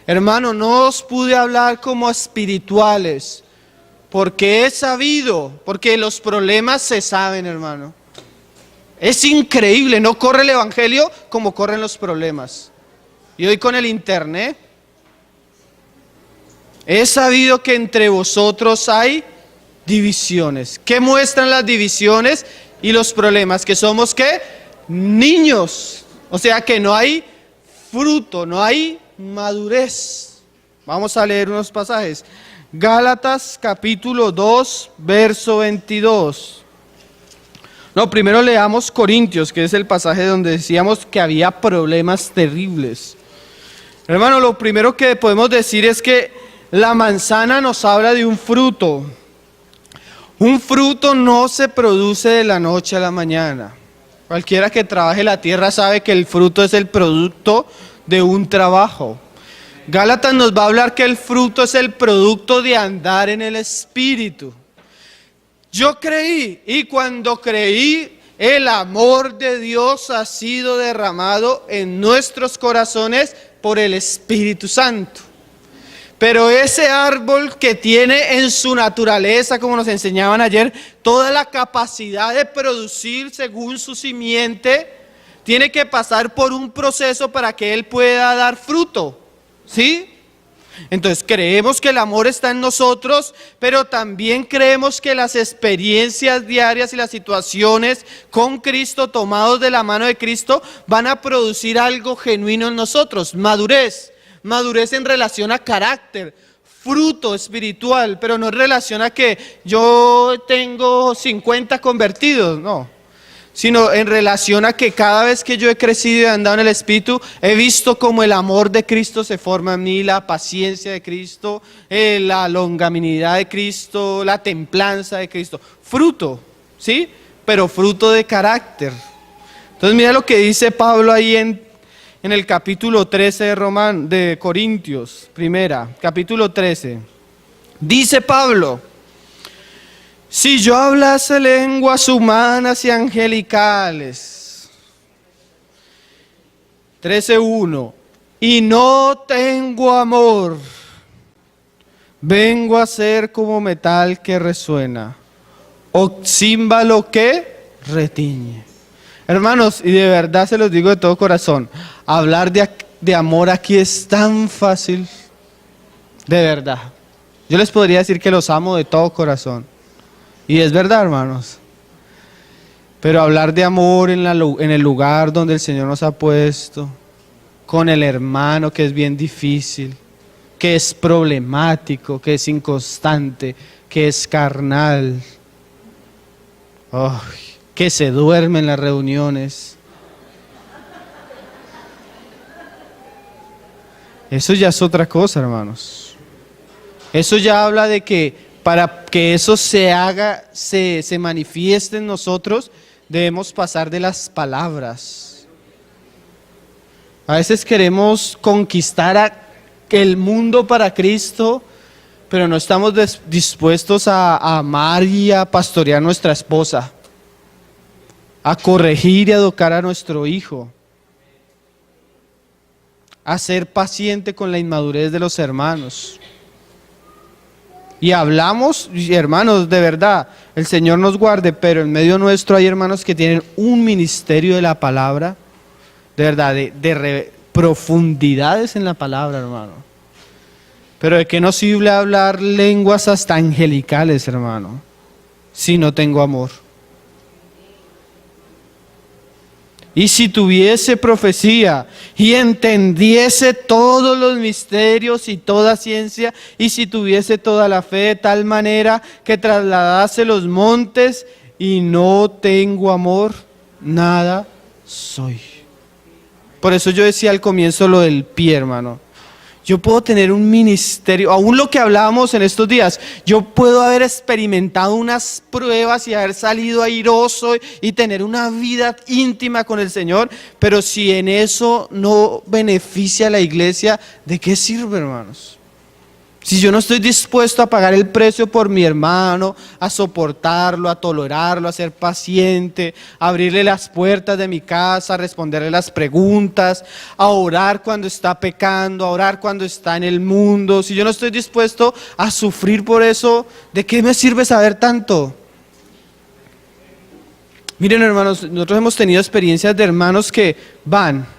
Hermano, no os pude hablar como espirituales, porque he sabido, porque los problemas se saben, hermano. Es increíble, no corre el evangelio como corren los problemas. Y hoy con el internet, he sabido que entre vosotros hay divisiones. ¿Qué muestran las divisiones y los problemas? Que somos, ¿qué? Niños. O sea que no hay fruto, no hay madurez. Vamos a leer unos pasajes. Gálatas capítulo 2, verso 22. No, primero leamos Corintios, que es el pasaje donde decíamos que había problemas terribles. Hermano, lo primero que podemos decir es que la manzana nos habla de un fruto. Un fruto no se produce de la noche a la mañana. Cualquiera que trabaje la tierra sabe que el fruto es el producto de un trabajo. Gálatas nos va a hablar que el fruto es el producto de andar en el Espíritu. Yo creí, y cuando creí, el amor de Dios ha sido derramado en nuestros corazones por el Espíritu Santo. Pero ese árbol que tiene en su naturaleza, como nos enseñaban ayer, toda la capacidad de producir según su simiente, tiene que pasar por un proceso para que él pueda dar fruto, ¿sí? Entonces creemos que el amor está en nosotros, pero también creemos que las experiencias diarias y las situaciones con Cristo, tomados de la mano de Cristo, van a producir algo genuino en nosotros, madurez. Madurez en relación a carácter, fruto espiritual, pero no en relación a que yo tengo 50 convertidos, no. Sino en relación a que cada vez que yo he crecido y he andado en el Espíritu, he visto como el amor de Cristo se forma en mí, la paciencia de Cristo, la longanimidad de Cristo, la templanza de Cristo. Fruto, ¿sí? Pero fruto de carácter. Entonces mira lo que dice Pablo ahí en el capítulo 13 de Corintios, capítulo 13. Dice Pablo: si yo hablase lenguas humanas y angelicales, 13:1, y no tengo amor, vengo a ser como metal que resuena, o címbalo que retiñe. Hermanos, y de verdad se los digo de todo corazón, hablar de amor aquí es tan fácil, de verdad. Yo les podría decir que los amo de todo corazón. Y es verdad, hermanos. Pero hablar de amor en el lugar donde el Señor nos ha puesto, con el hermano que es bien difícil, que es problemático, que es inconstante, que es carnal, que se duerme en las reuniones. Eso ya es otra cosa, hermanos. Eso ya habla de que para que eso se haga, se manifieste en nosotros, debemos pasar de las palabras. A veces queremos conquistar el mundo para Cristo, pero no estamos dispuestos a amar y a pastorear a nuestra esposa, a corregir y a educar a nuestro hijo, a ser paciente con la inmadurez de los hermanos. Y hablamos, hermanos, de verdad, el Señor nos guarde, pero en medio nuestro hay hermanos que tienen un ministerio de la palabra, de verdad, de profundidades en la palabra, hermano. Pero ¿de qué nos sirve hablar lenguas hasta angelicales, hermano, si no tengo amor? Y si tuviese profecía y entendiese todos los misterios y toda ciencia, y si tuviese toda la fe de tal manera que trasladase los montes, y no tengo amor, nada soy. Por eso yo decía al comienzo lo del pie, hermano. Yo puedo tener un ministerio, aún lo que hablábamos en estos días, yo puedo haber experimentado unas pruebas y haber salido airoso y tener una vida íntima con el Señor, pero si en eso no beneficia a la iglesia, ¿de qué sirve, hermanos? Si yo no estoy dispuesto a pagar el precio por mi hermano, a soportarlo, a tolerarlo, a ser paciente, a abrirle las puertas de mi casa, a responderle las preguntas, a orar cuando está pecando, a orar cuando está en el mundo, si yo no estoy dispuesto a sufrir por eso, ¿de qué me sirve saber tanto? Miren, hermanos, nosotros hemos tenido experiencias de hermanos que van.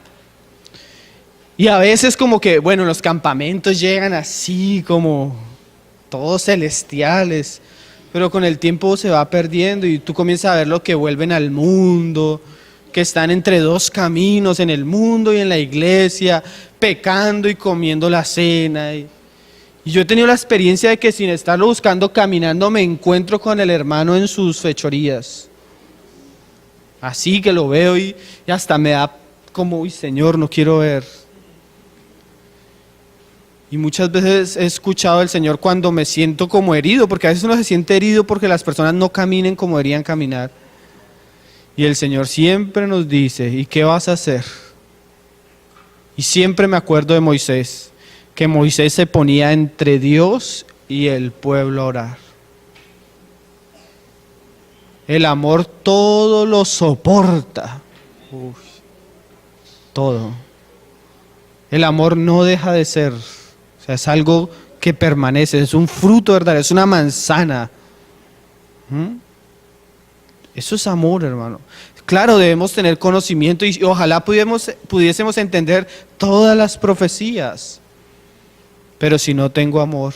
Y a veces como que, bueno, los campamentos llegan así como todos celestiales, pero con el tiempo se va perdiendo y tú comienzas a ver lo que vuelven al mundo, que están entre dos caminos, en el mundo y en la iglesia, pecando y comiendo la cena. Y yo he tenido la experiencia de que sin estarlo buscando, caminando, me encuentro con el hermano en sus fechorías. Así que lo veo y hasta me da como, uy, Señor, no quiero ver. Y muchas veces he escuchado al Señor cuando me siento como herido, porque a veces uno se siente herido porque las personas no caminen como deberían caminar. Y el Señor siempre nos dice, ¿y qué vas a hacer? Y siempre me acuerdo de Moisés, que Moisés se ponía entre Dios y el pueblo a orar. El amor todo lo soporta. Uf, todo. El amor no deja de ser. O sea, es algo que permanece, es un fruto verdadero, es una manzana. Eso es amor, hermano. Claro, debemos tener conocimiento y ojalá pudiésemos entender todas las profecías. Pero si no tengo amor,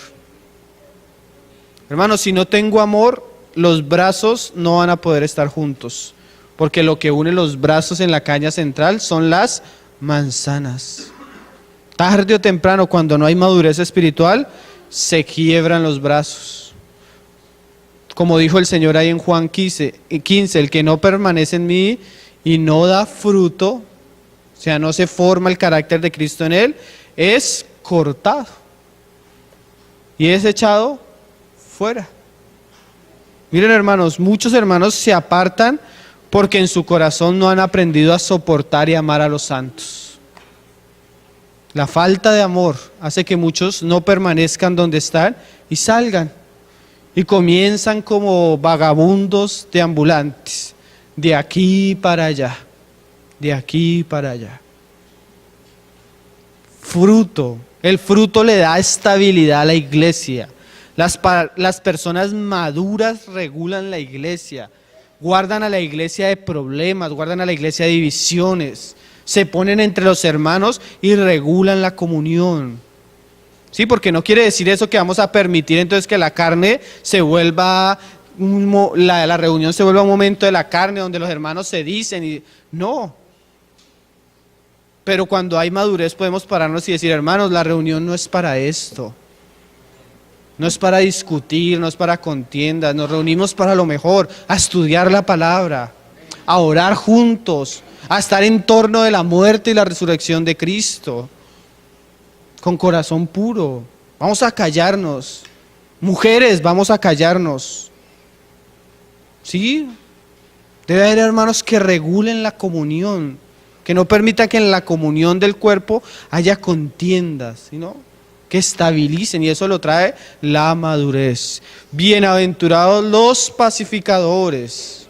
hermano, si no tengo amor, los brazos no van a poder estar juntos. Porque lo que une los brazos en la caña central son las manzanas. Tarde o temprano, cuando no hay madurez espiritual, se quiebran los brazos. Como dijo el Señor ahí en Juan 15, el que no permanece en mí y no da fruto, o sea, no se forma el carácter de Cristo en él, es cortado y es echado fuera. Miren, hermanos, muchos hermanos se apartan porque en su corazón no han aprendido a soportar y amar a los santos. La falta de amor hace que muchos no permanezcan donde están y salgan. Y comienzan como vagabundos deambulantes, de aquí para allá, de aquí para allá. Fruto, el fruto le da estabilidad a la iglesia. Las personas maduras regulan la iglesia, guardan a la iglesia de problemas, guardan a la iglesia de divisiones, se ponen entre los hermanos y regulan la comunión. Sí, porque no quiere decir eso que vamos a permitir entonces que la carne se vuelva, la reunión se vuelva un momento de la carne donde los hermanos se dicen, no. Pero cuando hay madurez podemos pararnos y decir, hermanos, la reunión no es para esto. No es para discutir, no es para contiendas, nos reunimos para lo mejor, a estudiar la palabra, a orar juntos, a estar en torno de la muerte y la resurrección de Cristo. Con corazón puro, vamos a callarnos. Mujeres, vamos a callarnos. ¿Sí? Debe haber hermanos que regulen la comunión, que no permitan que en la comunión del cuerpo haya contiendas, sino que estabilicen, y eso lo trae la madurez. Bienaventurados los pacificadores.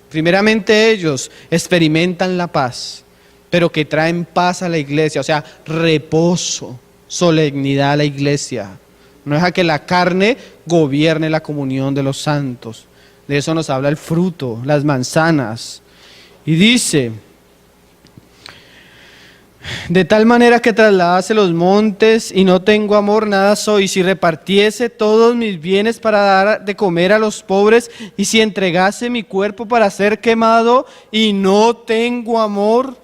Primeramente ellos experimentan la paz, pero que traen paz a la iglesia, o sea, reposo, solemnidad a la iglesia. No deja que la carne gobierne la comunión de los santos. De eso nos habla el fruto, las manzanas. Y dice, de tal manera que trasladase los montes y no tengo amor, nada soy. Si repartiese todos mis bienes para dar de comer a los pobres y si entregase mi cuerpo para ser quemado y no tengo amor,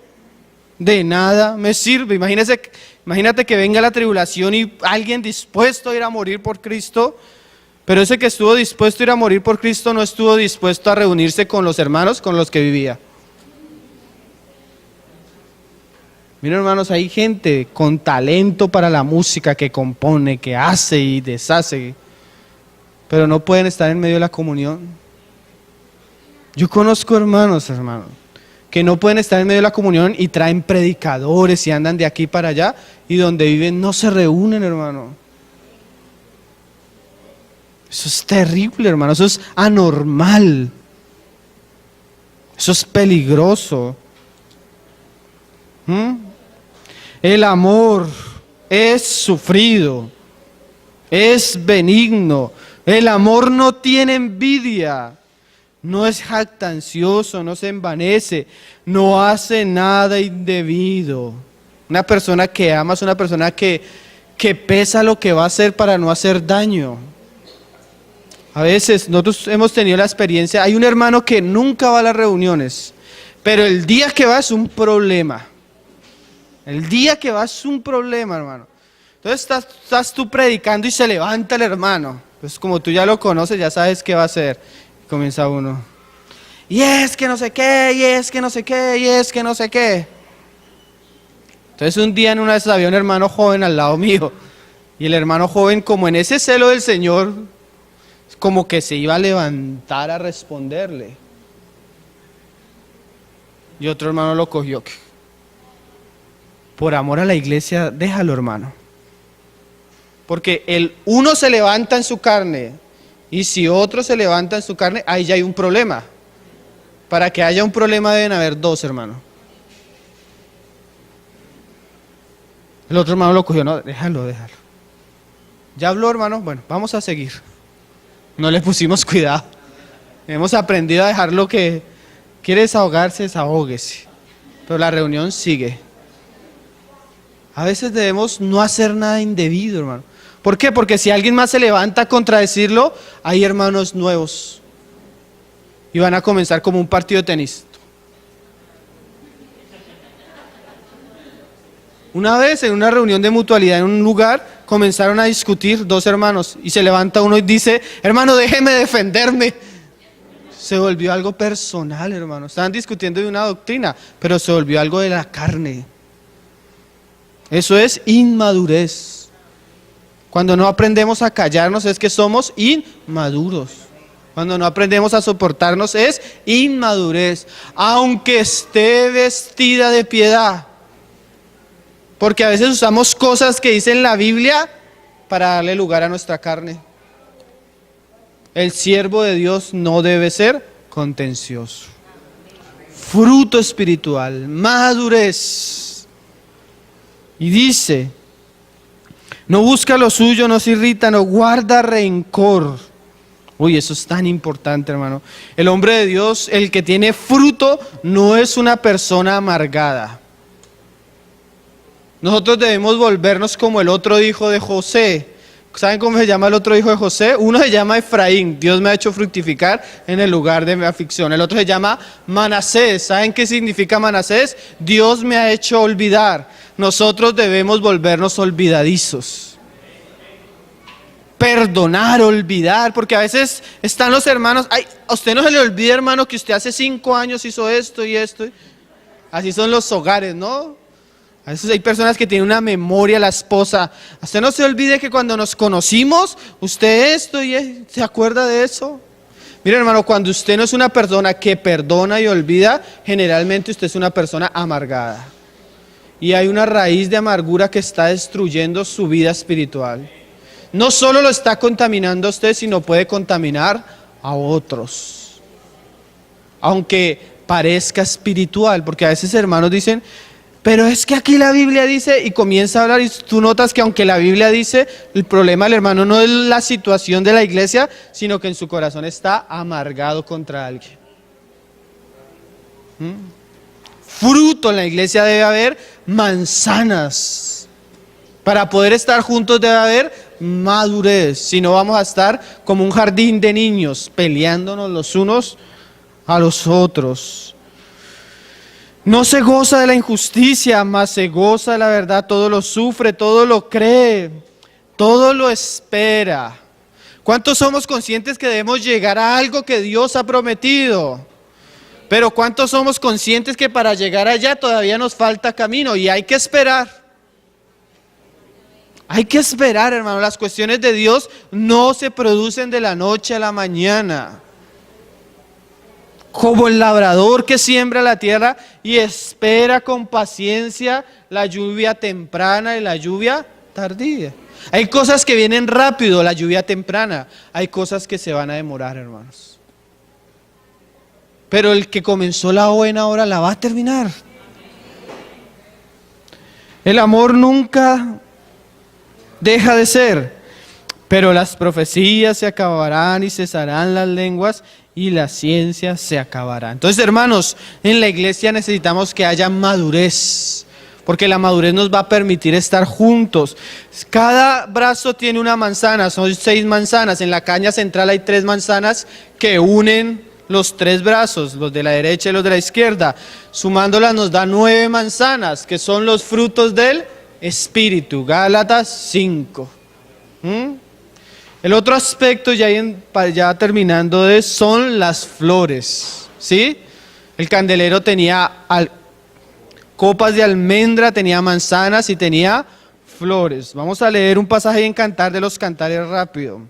de nada me sirve. Imagínate que venga la tribulación y alguien dispuesto a ir a morir por Cristo, pero ese que estuvo dispuesto a ir a morir por Cristo no estuvo dispuesto a reunirse con los hermanos con los que vivía. Miren, hermanos, hay gente con talento para la música que compone, que hace y deshace, pero no pueden estar en medio de la comunión. Yo conozco hermanos, que no pueden estar en medio de la comunión y traen predicadores y andan de aquí para allá y donde viven no se reúnen, hermano. Eso es terrible, hermano, eso es anormal, eso es peligroso. El amor es sufrido, es benigno, el amor no tiene envidia. No es jactancioso, no se envanece, no hace nada indebido. Una persona que ama es una persona que pesa lo que va a hacer para no hacer daño. A veces nosotros hemos tenido la experiencia, hay un hermano que nunca va a las reuniones, pero el día que va es un problema. El día que va es un problema, hermano. Entonces estás tú predicando y se levanta el hermano. Pues como tú ya lo conoces, ya sabes qué va a hacer. Comienza uno, y es que no sé qué, y es que no sé qué, y es que no sé qué. Entonces un día en una vez había un hermano joven al lado mío, y el hermano joven, como en ese celo del Señor, como que se iba a levantar a responderle. Y otro hermano lo cogió. Por amor a la iglesia, déjalo, hermano. Porque el uno se levanta en su carne, y si otro se levanta en su carne, ahí ya hay un problema. Para que haya un problema deben haber dos, hermano. El otro hermano lo cogió, no, déjalo. ¿Ya habló, hermano? Bueno, vamos a seguir. No le pusimos cuidado. Hemos aprendido a dejar lo que quiere desahogarse, desahóguese. Pero la reunión sigue. A veces debemos no hacer nada indebido, hermano. ¿Por qué? Porque si alguien más se levanta a contradecirlo, hay hermanos nuevos. Y van a comenzar como un partido de tenis. Una vez en una reunión de mutualidad en un lugar, comenzaron a discutir dos hermanos. Y se levanta uno y dice, hermano, déjeme defenderme. Se volvió algo personal, hermano. Estaban discutiendo de una doctrina, pero se volvió algo de la carne. Eso es inmadurez. Cuando no aprendemos a callarnos es que somos inmaduros. Cuando no aprendemos a soportarnos es inmadurez. Aunque esté vestida de piedad. Porque a veces usamos cosas que dice en la Biblia para darle lugar a nuestra carne. El siervo de Dios no debe ser contencioso. Fruto espiritual, madurez. Y dice, no busca lo suyo, no se irrita, no guarda rencor. Uy, eso es tan importante, hermano. El hombre de Dios, el que tiene fruto, no es una persona amargada. Nosotros debemos volvernos como el otro hijo de José. ¿Saben cómo se llama el otro hijo de José? Uno se llama Efraín, Dios me ha hecho fructificar en el lugar de mi aflicción. El otro se llama Manasés. ¿Saben qué significa Manasés? Dios me ha hecho olvidar. Nosotros debemos volvernos olvidadizos. Perdonar, olvidar, porque a veces están los hermanos, ay, a usted no se le olvida, hermano, que usted hace 5 años hizo esto y esto. Así son los hogares, ¿no? A veces hay personas que tienen una memoria, la esposa. A usted no se olvide que cuando nos conocimos, usted esto y ¿se acuerda de eso? Mire, hermano, cuando usted no es una persona que perdona y olvida, generalmente usted es una persona amargada. Y hay una raíz de amargura que está destruyendo su vida espiritual. No solo lo está contaminando a usted, sino puede contaminar a otros. Aunque parezca espiritual, porque a veces hermanos dicen, pero es que aquí la Biblia dice, y comienza a hablar y tú notas que aunque la Biblia dice, el problema del hermano no es la situación de la iglesia, sino que en su corazón está amargado contra alguien. Fruto en la iglesia debe haber manzanas. Para poder estar juntos debe haber madurez, si no vamos a estar como un jardín de niños, peleándonos los unos a los otros. No se goza de la injusticia, mas se goza de la verdad. Todo lo sufre, todo lo cree, todo lo espera. ¿Cuántos somos conscientes que debemos llegar a algo que Dios ha prometido? Pero ¿cuántos somos conscientes que para llegar allá todavía nos falta camino y hay que esperar? Hay que esperar, hermano. Las cuestiones de Dios no se producen de la noche a la mañana. Como el labrador que siembra la tierra y espera con paciencia la lluvia temprana y la lluvia tardía. Hay cosas que vienen rápido, la lluvia temprana. Hay cosas que se van a demorar, hermanos. Pero el que comenzó la buena obra la va a terminar. El amor nunca deja de ser, pero las profecías se acabarán y cesarán las lenguas y la ciencia se acabará. Entonces, hermanos, en la iglesia necesitamos que haya madurez, porque la madurez nos va a permitir estar juntos. Cada brazo tiene una manzana, son 6 manzanas. En la caña central hay 3 manzanas que unen los 3 brazos, los de la derecha y los de la izquierda. Sumándolas nos da 9 manzanas, que son los frutos del Espíritu. Gálatas 5. El otro aspecto, ya terminando, son las flores, ¿sí? El candelero tenía copas de almendra, tenía manzanas y tenía flores. Vamos a leer un pasaje en Cantar de los Cantares rápido.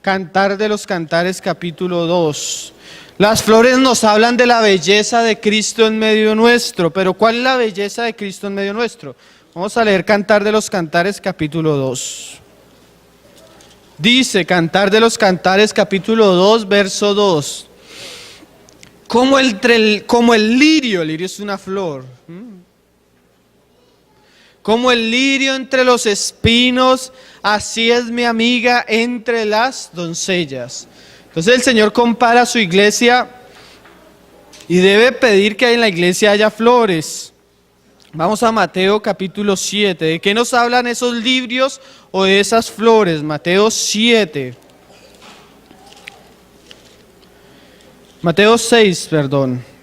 Cantar de los Cantares, capítulo 2. Las flores nos hablan de la belleza de Cristo en medio nuestro, pero ¿cuál es la belleza de Cristo en medio nuestro? Vamos a leer Cantar de los Cantares, capítulo 2. Dice, Cantar de los Cantares, capítulo 2, verso 2. Como el lirio es una flor. Como el lirio entre los espinos, así es mi amiga entre las doncellas. Entonces el Señor compara a su iglesia y debe pedir que en la iglesia haya flores. Vamos a Mateo capítulo 7. ¿De qué nos hablan esos lirios o de esas flores? Mateo 7. Mateo 6, perdón.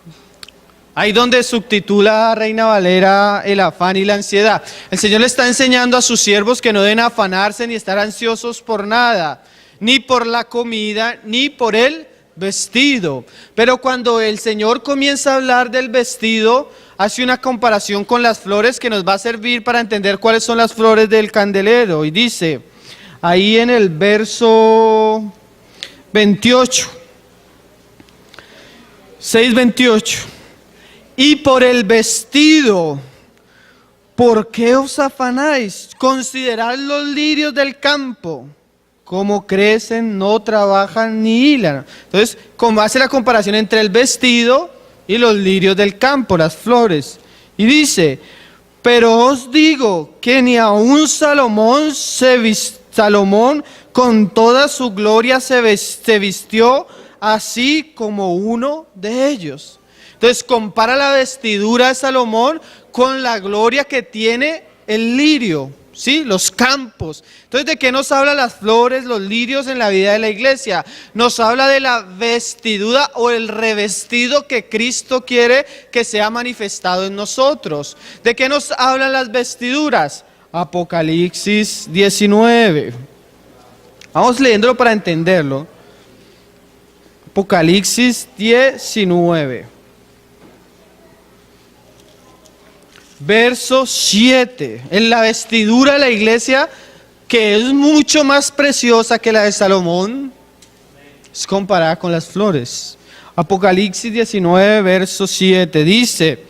Ahí donde subtitula Reina Valera el afán y la ansiedad. El Señor le está enseñando a sus siervos que no deben afanarse ni estar ansiosos por nada, ni por la comida, ni por el vestido. Pero cuando el Señor comienza a hablar del vestido, hace una comparación con las flores que nos va a servir para entender cuáles son las flores del candelero. Y dice, ahí en el verso 28, 6:28. Y por el vestido, ¿por qué os afanáis? Considerad los lirios del campo, cómo crecen, no trabajan ni hilan. Entonces, como hace la comparación entre el vestido y los lirios del campo, las flores. Y dice, pero os digo que ni aun Salomón con toda su gloria se vistió así como uno de ellos. Entonces compara la vestidura de Salomón con la gloria que tiene el lirio, ¿sí? Los campos. Entonces, ¿de qué nos habla las flores, los lirios en la vida de la iglesia? Nos habla de la vestidura o el revestido que Cristo quiere que sea manifestado en nosotros. ¿De qué nos hablan las vestiduras? Apocalipsis 19. Vamos leyéndolo para entenderlo. Apocalipsis 19. Verso 7, en la vestidura de la iglesia, que es mucho más preciosa que la de Salomón, es comparada con las flores. Apocalipsis 19, verso 7, dice,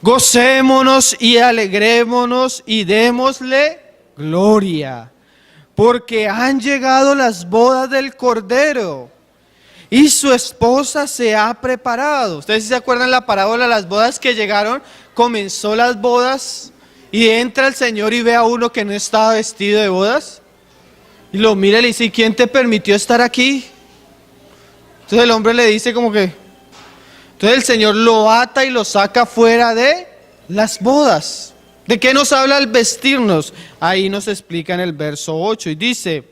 gocémonos y alegrémonos y démosle gloria, porque han llegado las bodas del Cordero y su esposa se ha preparado. ¿Ustedes se acuerdan la parábola de las bodas que llegaron? Comenzó las bodas y entra el Señor y ve a uno que no estaba vestido de bodas y lo mira y le dice, ¿y quién te permitió estar aquí? Entonces el hombre le dice como que, entonces el Señor lo ata y lo saca fuera de las bodas. ¿De qué nos habla el vestirnos? Ahí nos explica en el verso 8 y dice,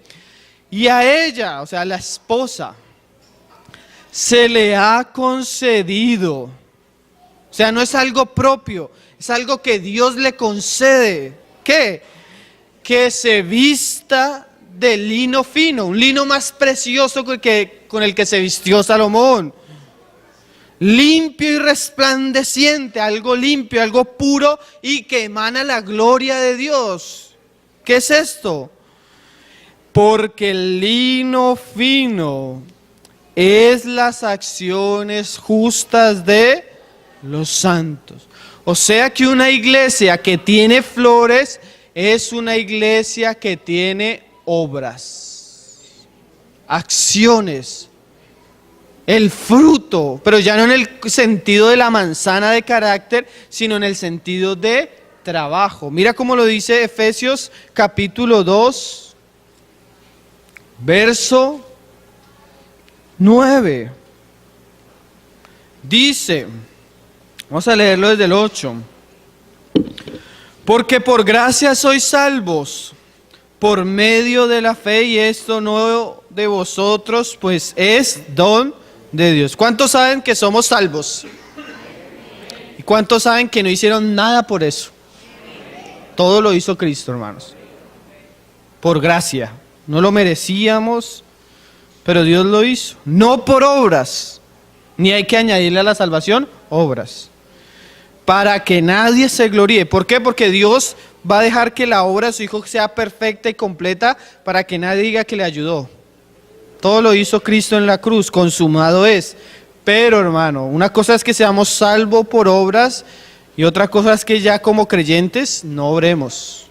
y a ella, o sea, a la esposa, se le ha concedido. O sea, no es algo propio, es algo que Dios le concede. ¿Qué? Que se vista de lino fino, un lino más precioso que con el que se vistió Salomón. Limpio y resplandeciente, algo limpio, algo puro y que emana la gloria de Dios. ¿Qué es esto? Porque el lino fino es las acciones justas de los santos. O sea que una iglesia que tiene flores es una iglesia que tiene obras, acciones, el fruto, pero ya no en el sentido de la manzana de carácter, sino en el sentido de trabajo. Mira cómo lo dice Efesios capítulo 2, verso 9. Dice, vamos a leerlo desde el 8. Porque por gracia sois salvos, por medio de la fe, y esto no de vosotros, pues es don de Dios. ¿Cuántos saben que somos salvos? ¿Y cuántos saben que no hicieron nada por eso? Todo lo hizo Cristo, hermanos. Por gracia. No lo merecíamos, pero Dios lo hizo. No por obras, ni hay que añadirle a la salvación obras, para que nadie se gloríe. ¿Por qué? Porque Dios va a dejar que la obra de su Hijo sea perfecta y completa para que nadie diga que le ayudó. Todo lo hizo Cristo en la cruz, consumado es. Pero hermano, una cosa es que seamos salvos por obras y otra cosa es que ya como creyentes no obremos.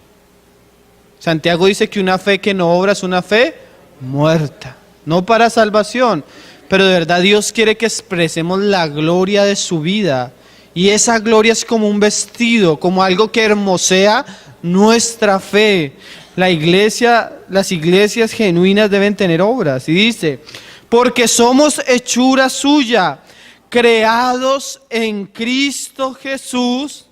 Santiago dice que una fe que no obra es una fe muerta, no para salvación. Pero de verdad Dios quiere que expresemos la gloria de su vida. Y esa gloria es como un vestido, como algo que hermosea nuestra fe. Las iglesias genuinas deben tener obras. Y dice, porque somos hechura suya, creados en Cristo Jesús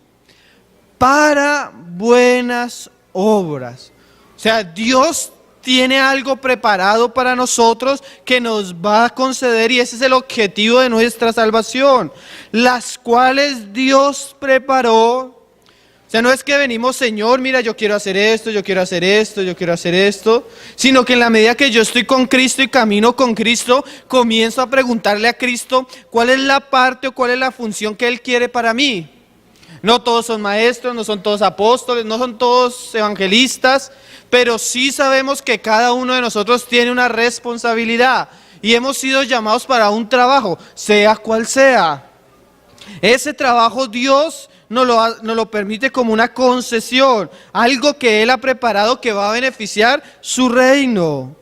para buenas obras. O sea, Dios tiene algo preparado para nosotros que nos va a conceder, y ese es el objetivo de nuestra salvación, las cuales Dios preparó. O sea, no es que venimos, Señor, mira, yo quiero hacer esto, yo quiero hacer esto, yo quiero hacer esto, sino que en la medida que yo estoy con Cristo y camino con Cristo, comienzo a preguntarle a Cristo cuál es la parte o cuál es la función que Él quiere para mí. No todos son maestros, no son todos apóstoles, no son todos evangelistas, pero sí sabemos que cada uno de nosotros tiene una responsabilidad y hemos sido llamados para un trabajo, sea cual sea. Ese trabajo Dios nos lo permite como una concesión, algo que Él ha preparado que va a beneficiar su reino.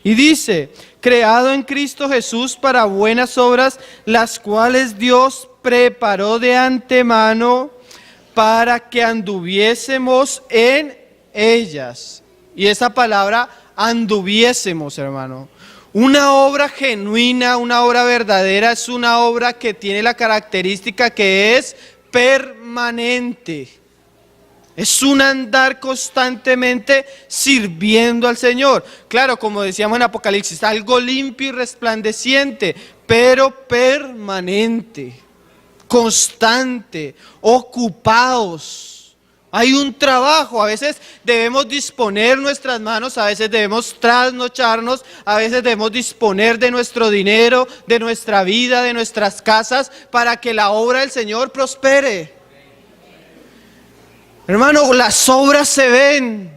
Y dice, creado en Cristo Jesús para buenas obras, las cuales Dios preparó de antemano para que anduviésemos en ellas. Y esa palabra, anduviésemos, hermano. Una obra genuina, una obra verdadera, es una obra que tiene la característica que es permanente. Es un andar constantemente sirviendo al Señor. Claro, como decíamos en Apocalipsis, algo limpio y resplandeciente, pero permanente, constante, ocupados. Hay un trabajo, a veces debemos disponer nuestras manos, a veces debemos trasnocharnos, a veces debemos disponer de nuestro dinero, de nuestra vida, de nuestras casas, para que la obra del Señor prospere. Hermano, las obras se ven.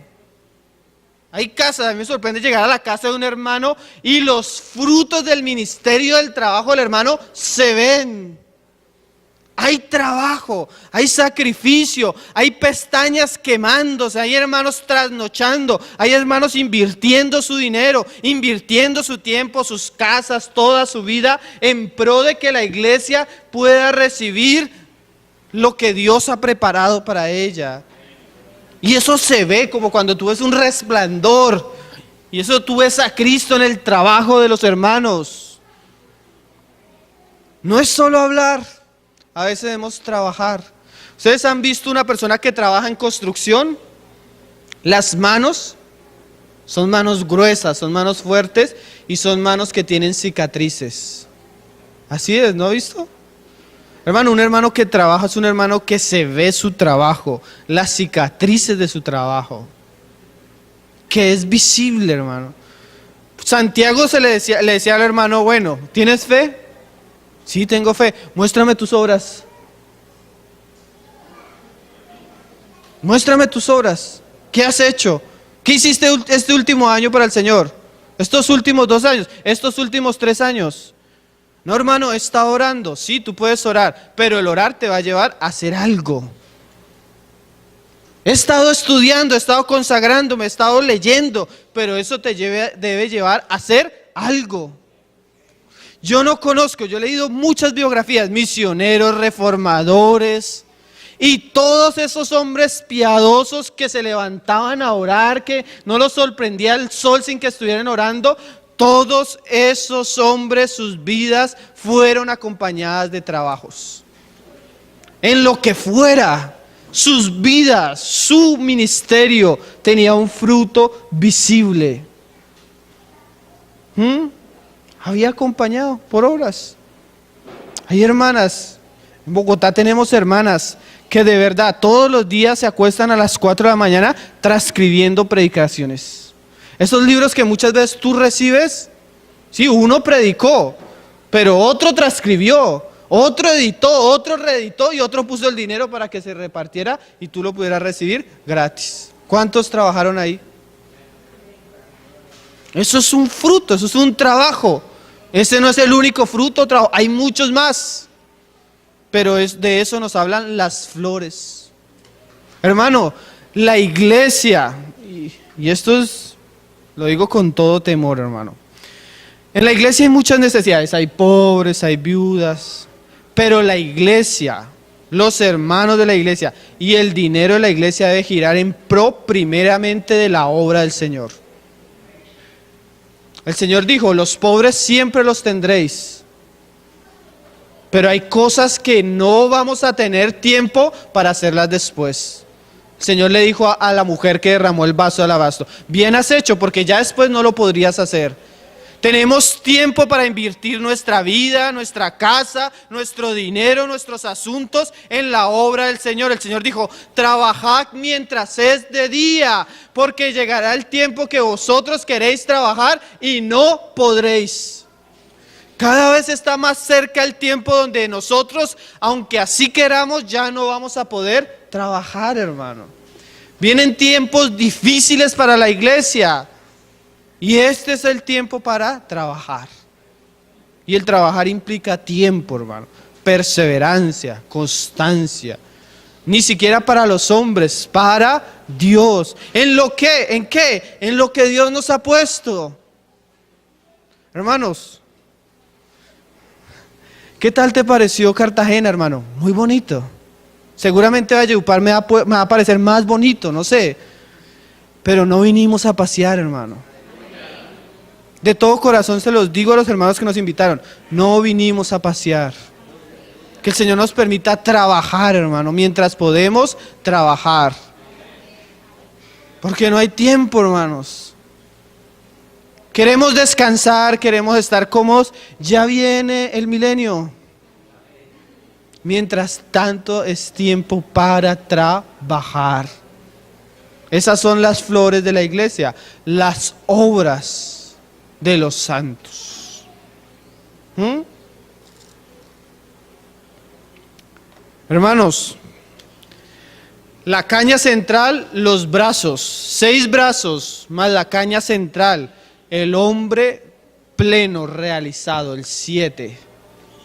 Hay casas, a mí me sorprende llegar a la casa de un hermano y los frutos del ministerio del trabajo del hermano se ven. Hay trabajo, hay sacrificio, hay pestañas quemándose, hay hermanos trasnochando, hay hermanos invirtiendo su dinero, invirtiendo su tiempo, sus casas, toda su vida en pro de que la iglesia pueda recibir lo que Dios ha preparado para ella. Y eso se ve como cuando tú ves un resplandor, y eso tú ves a Cristo en el trabajo de los hermanos. No es solo hablar. A veces debemos trabajar. ¿Ustedes han visto una persona que trabaja en construcción? Las manos son manos gruesas, son manos fuertes y son manos que tienen cicatrices. Así es, ¿no ha visto? Hermano, un hermano que trabaja es un hermano que se ve su trabajo, las cicatrices de su trabajo, que es visible, hermano. Santiago le decía al hermano, bueno, ¿tienes fe? Sí, tengo fe. Muéstrame tus obras. Muéstrame tus obras. ¿Qué has hecho? ¿Qué hiciste este último año para el Señor? Estos últimos 2 años, estos últimos 3 años. No, hermano, he estado orando. Sí, tú puedes orar, pero el orar te va a llevar a hacer algo. He estado estudiando, he estado consagrándome, he estado leyendo, pero eso te debe llevar a hacer algo. Yo no conozco, yo he leído muchas biografías, misioneros, reformadores, y todos esos hombres piadosos que se levantaban a orar, que no los sorprendía el sol sin que estuvieran orando, todos esos hombres, sus vidas fueron acompañadas de trabajos. En lo que fuera, sus vidas, su ministerio tenía un fruto visible. Había acompañado por obras. Hay hermanas, en Bogotá tenemos hermanas que de verdad todos los días se acuestan a las 4 de la mañana transcribiendo predicaciones. Esos libros que muchas veces tú recibes, sí, uno predicó, pero otro transcribió, otro editó, otro reeditó y otro puso el dinero para que se repartiera y tú lo pudieras recibir gratis. ¿Cuántos trabajaron ahí? Eso es un fruto, eso es un trabajo. Ese no es el único fruto, hay muchos más. Pero de eso nos hablan las flores. Hermano, la iglesia, y esto lo digo con todo temor, hermano. En la iglesia hay muchas necesidades, hay pobres, hay viudas, pero la iglesia, los hermanos de la iglesia y el dinero de la iglesia debe girar en pro primeramente de la obra del Señor. El Señor dijo, los pobres siempre los tendréis, pero hay cosas que no vamos a tener tiempo para hacerlas después. El Señor le dijo a la mujer que derramó el vaso de alabastro, bien has hecho, porque ya después no lo podrías hacer. Tenemos tiempo para invertir nuestra vida, nuestra casa, nuestro dinero, nuestros asuntos en la obra del Señor. El Señor dijo, trabajad mientras es de día, porque llegará el tiempo que vosotros queréis trabajar y no podréis. Cada vez está más cerca el tiempo donde nosotros, aunque así queramos, ya no vamos a poder trabajar, hermano. Vienen tiempos difíciles para la iglesia. Y este es el tiempo para trabajar. Y el trabajar implica tiempo, hermano. Perseverancia, constancia. Ni siquiera para los hombres, para Dios. ¿En lo qué? ¿En qué? En lo que Dios nos ha puesto. Hermanos, ¿qué tal te pareció Cartagena, hermano? Muy bonito. Seguramente Valledupar me va a parecer más bonito, no sé. Pero no vinimos a pasear, hermano. De todo corazón se los digo a los hermanos que nos invitaron, no vinimos a pasear. Que el Señor nos permita trabajar, hermano, mientras podemos trabajar. Porque no hay tiempo, hermanos. Queremos descansar, queremos estar cómodos, ya viene el milenio. Mientras tanto es tiempo para trabajar. Esas son las flores de la iglesia, las obras de los santos. Hermanos, la caña central, los brazos, 6 brazos más la caña central, el hombre pleno realizado, el 7,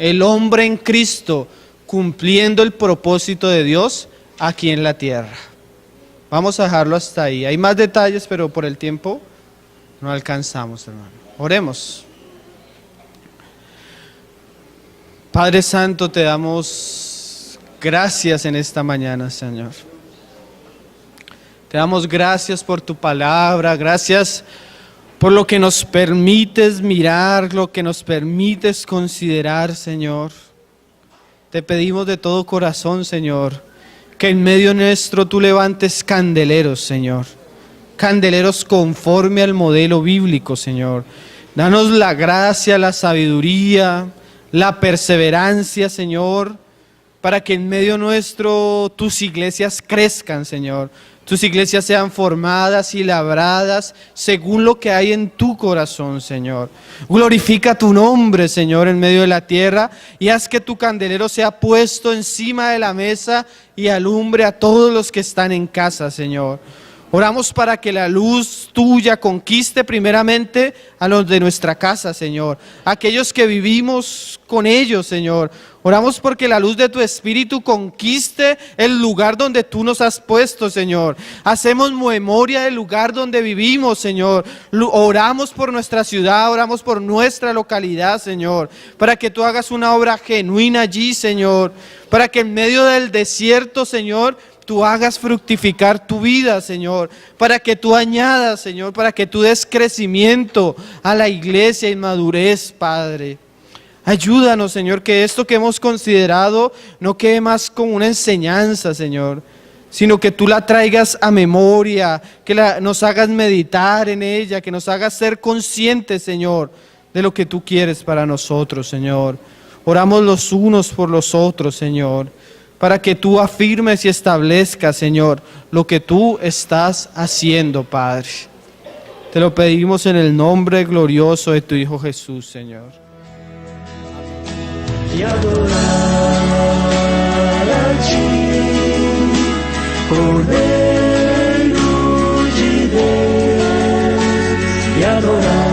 el hombre en Cristo cumpliendo el propósito de Dios aquí en la tierra. Vamos a dejarlo hasta ahí. Hay más detalles, pero por el tiempo no alcanzamos, hermano. Oremos. Padre Santo, te damos gracias en esta mañana, Señor. Te damos gracias por tu palabra, gracias por lo que nos permites mirar, lo que nos permites considerar, Señor. Te pedimos de todo corazón, Señor, que en medio nuestro tú levantes candeleros, Señor. Candeleros conforme al modelo bíblico, Señor. Danos la gracia, la sabiduría, la perseverancia, Señor, para que en medio nuestro tus iglesias crezcan, Señor. Tus iglesias sean formadas y labradas según lo que hay en tu corazón, Señor. Glorifica tu nombre, Señor, en medio de la tierra, y haz que tu candelero sea puesto encima de la mesa y alumbre a todos los que están en casa, Señor. Oramos para que la luz tuya conquiste primeramente a los de nuestra casa, Señor. Aquellos que vivimos con ellos, Señor. Oramos porque la luz de tu Espíritu conquiste el lugar donde tú nos has puesto, Señor. Hacemos memoria del lugar donde vivimos, Señor. Oramos por nuestra ciudad, oramos por nuestra localidad, Señor. Para que tú hagas una obra genuina allí, Señor. Para que en medio del desierto, Señor, tú hagas fructificar tu vida, Señor, para que tú añadas, Señor, para que tú des crecimiento a la iglesia y madurez, Padre. Ayúdanos, Señor, que esto que hemos considerado no quede más como una enseñanza, Señor, sino que tú la traigas a memoria, que nos hagas meditar en ella, que nos hagas ser conscientes, Señor, de lo que tú quieres para nosotros, Señor. Oramos los unos por los otros, Señor, para que tú afirmes y establezcas, Señor, lo que tú estás haciendo, Padre. Te lo pedimos en el nombre glorioso de tu Hijo Jesús, Señor. Y adorar a ti, Cordeiro de Deus, adorar.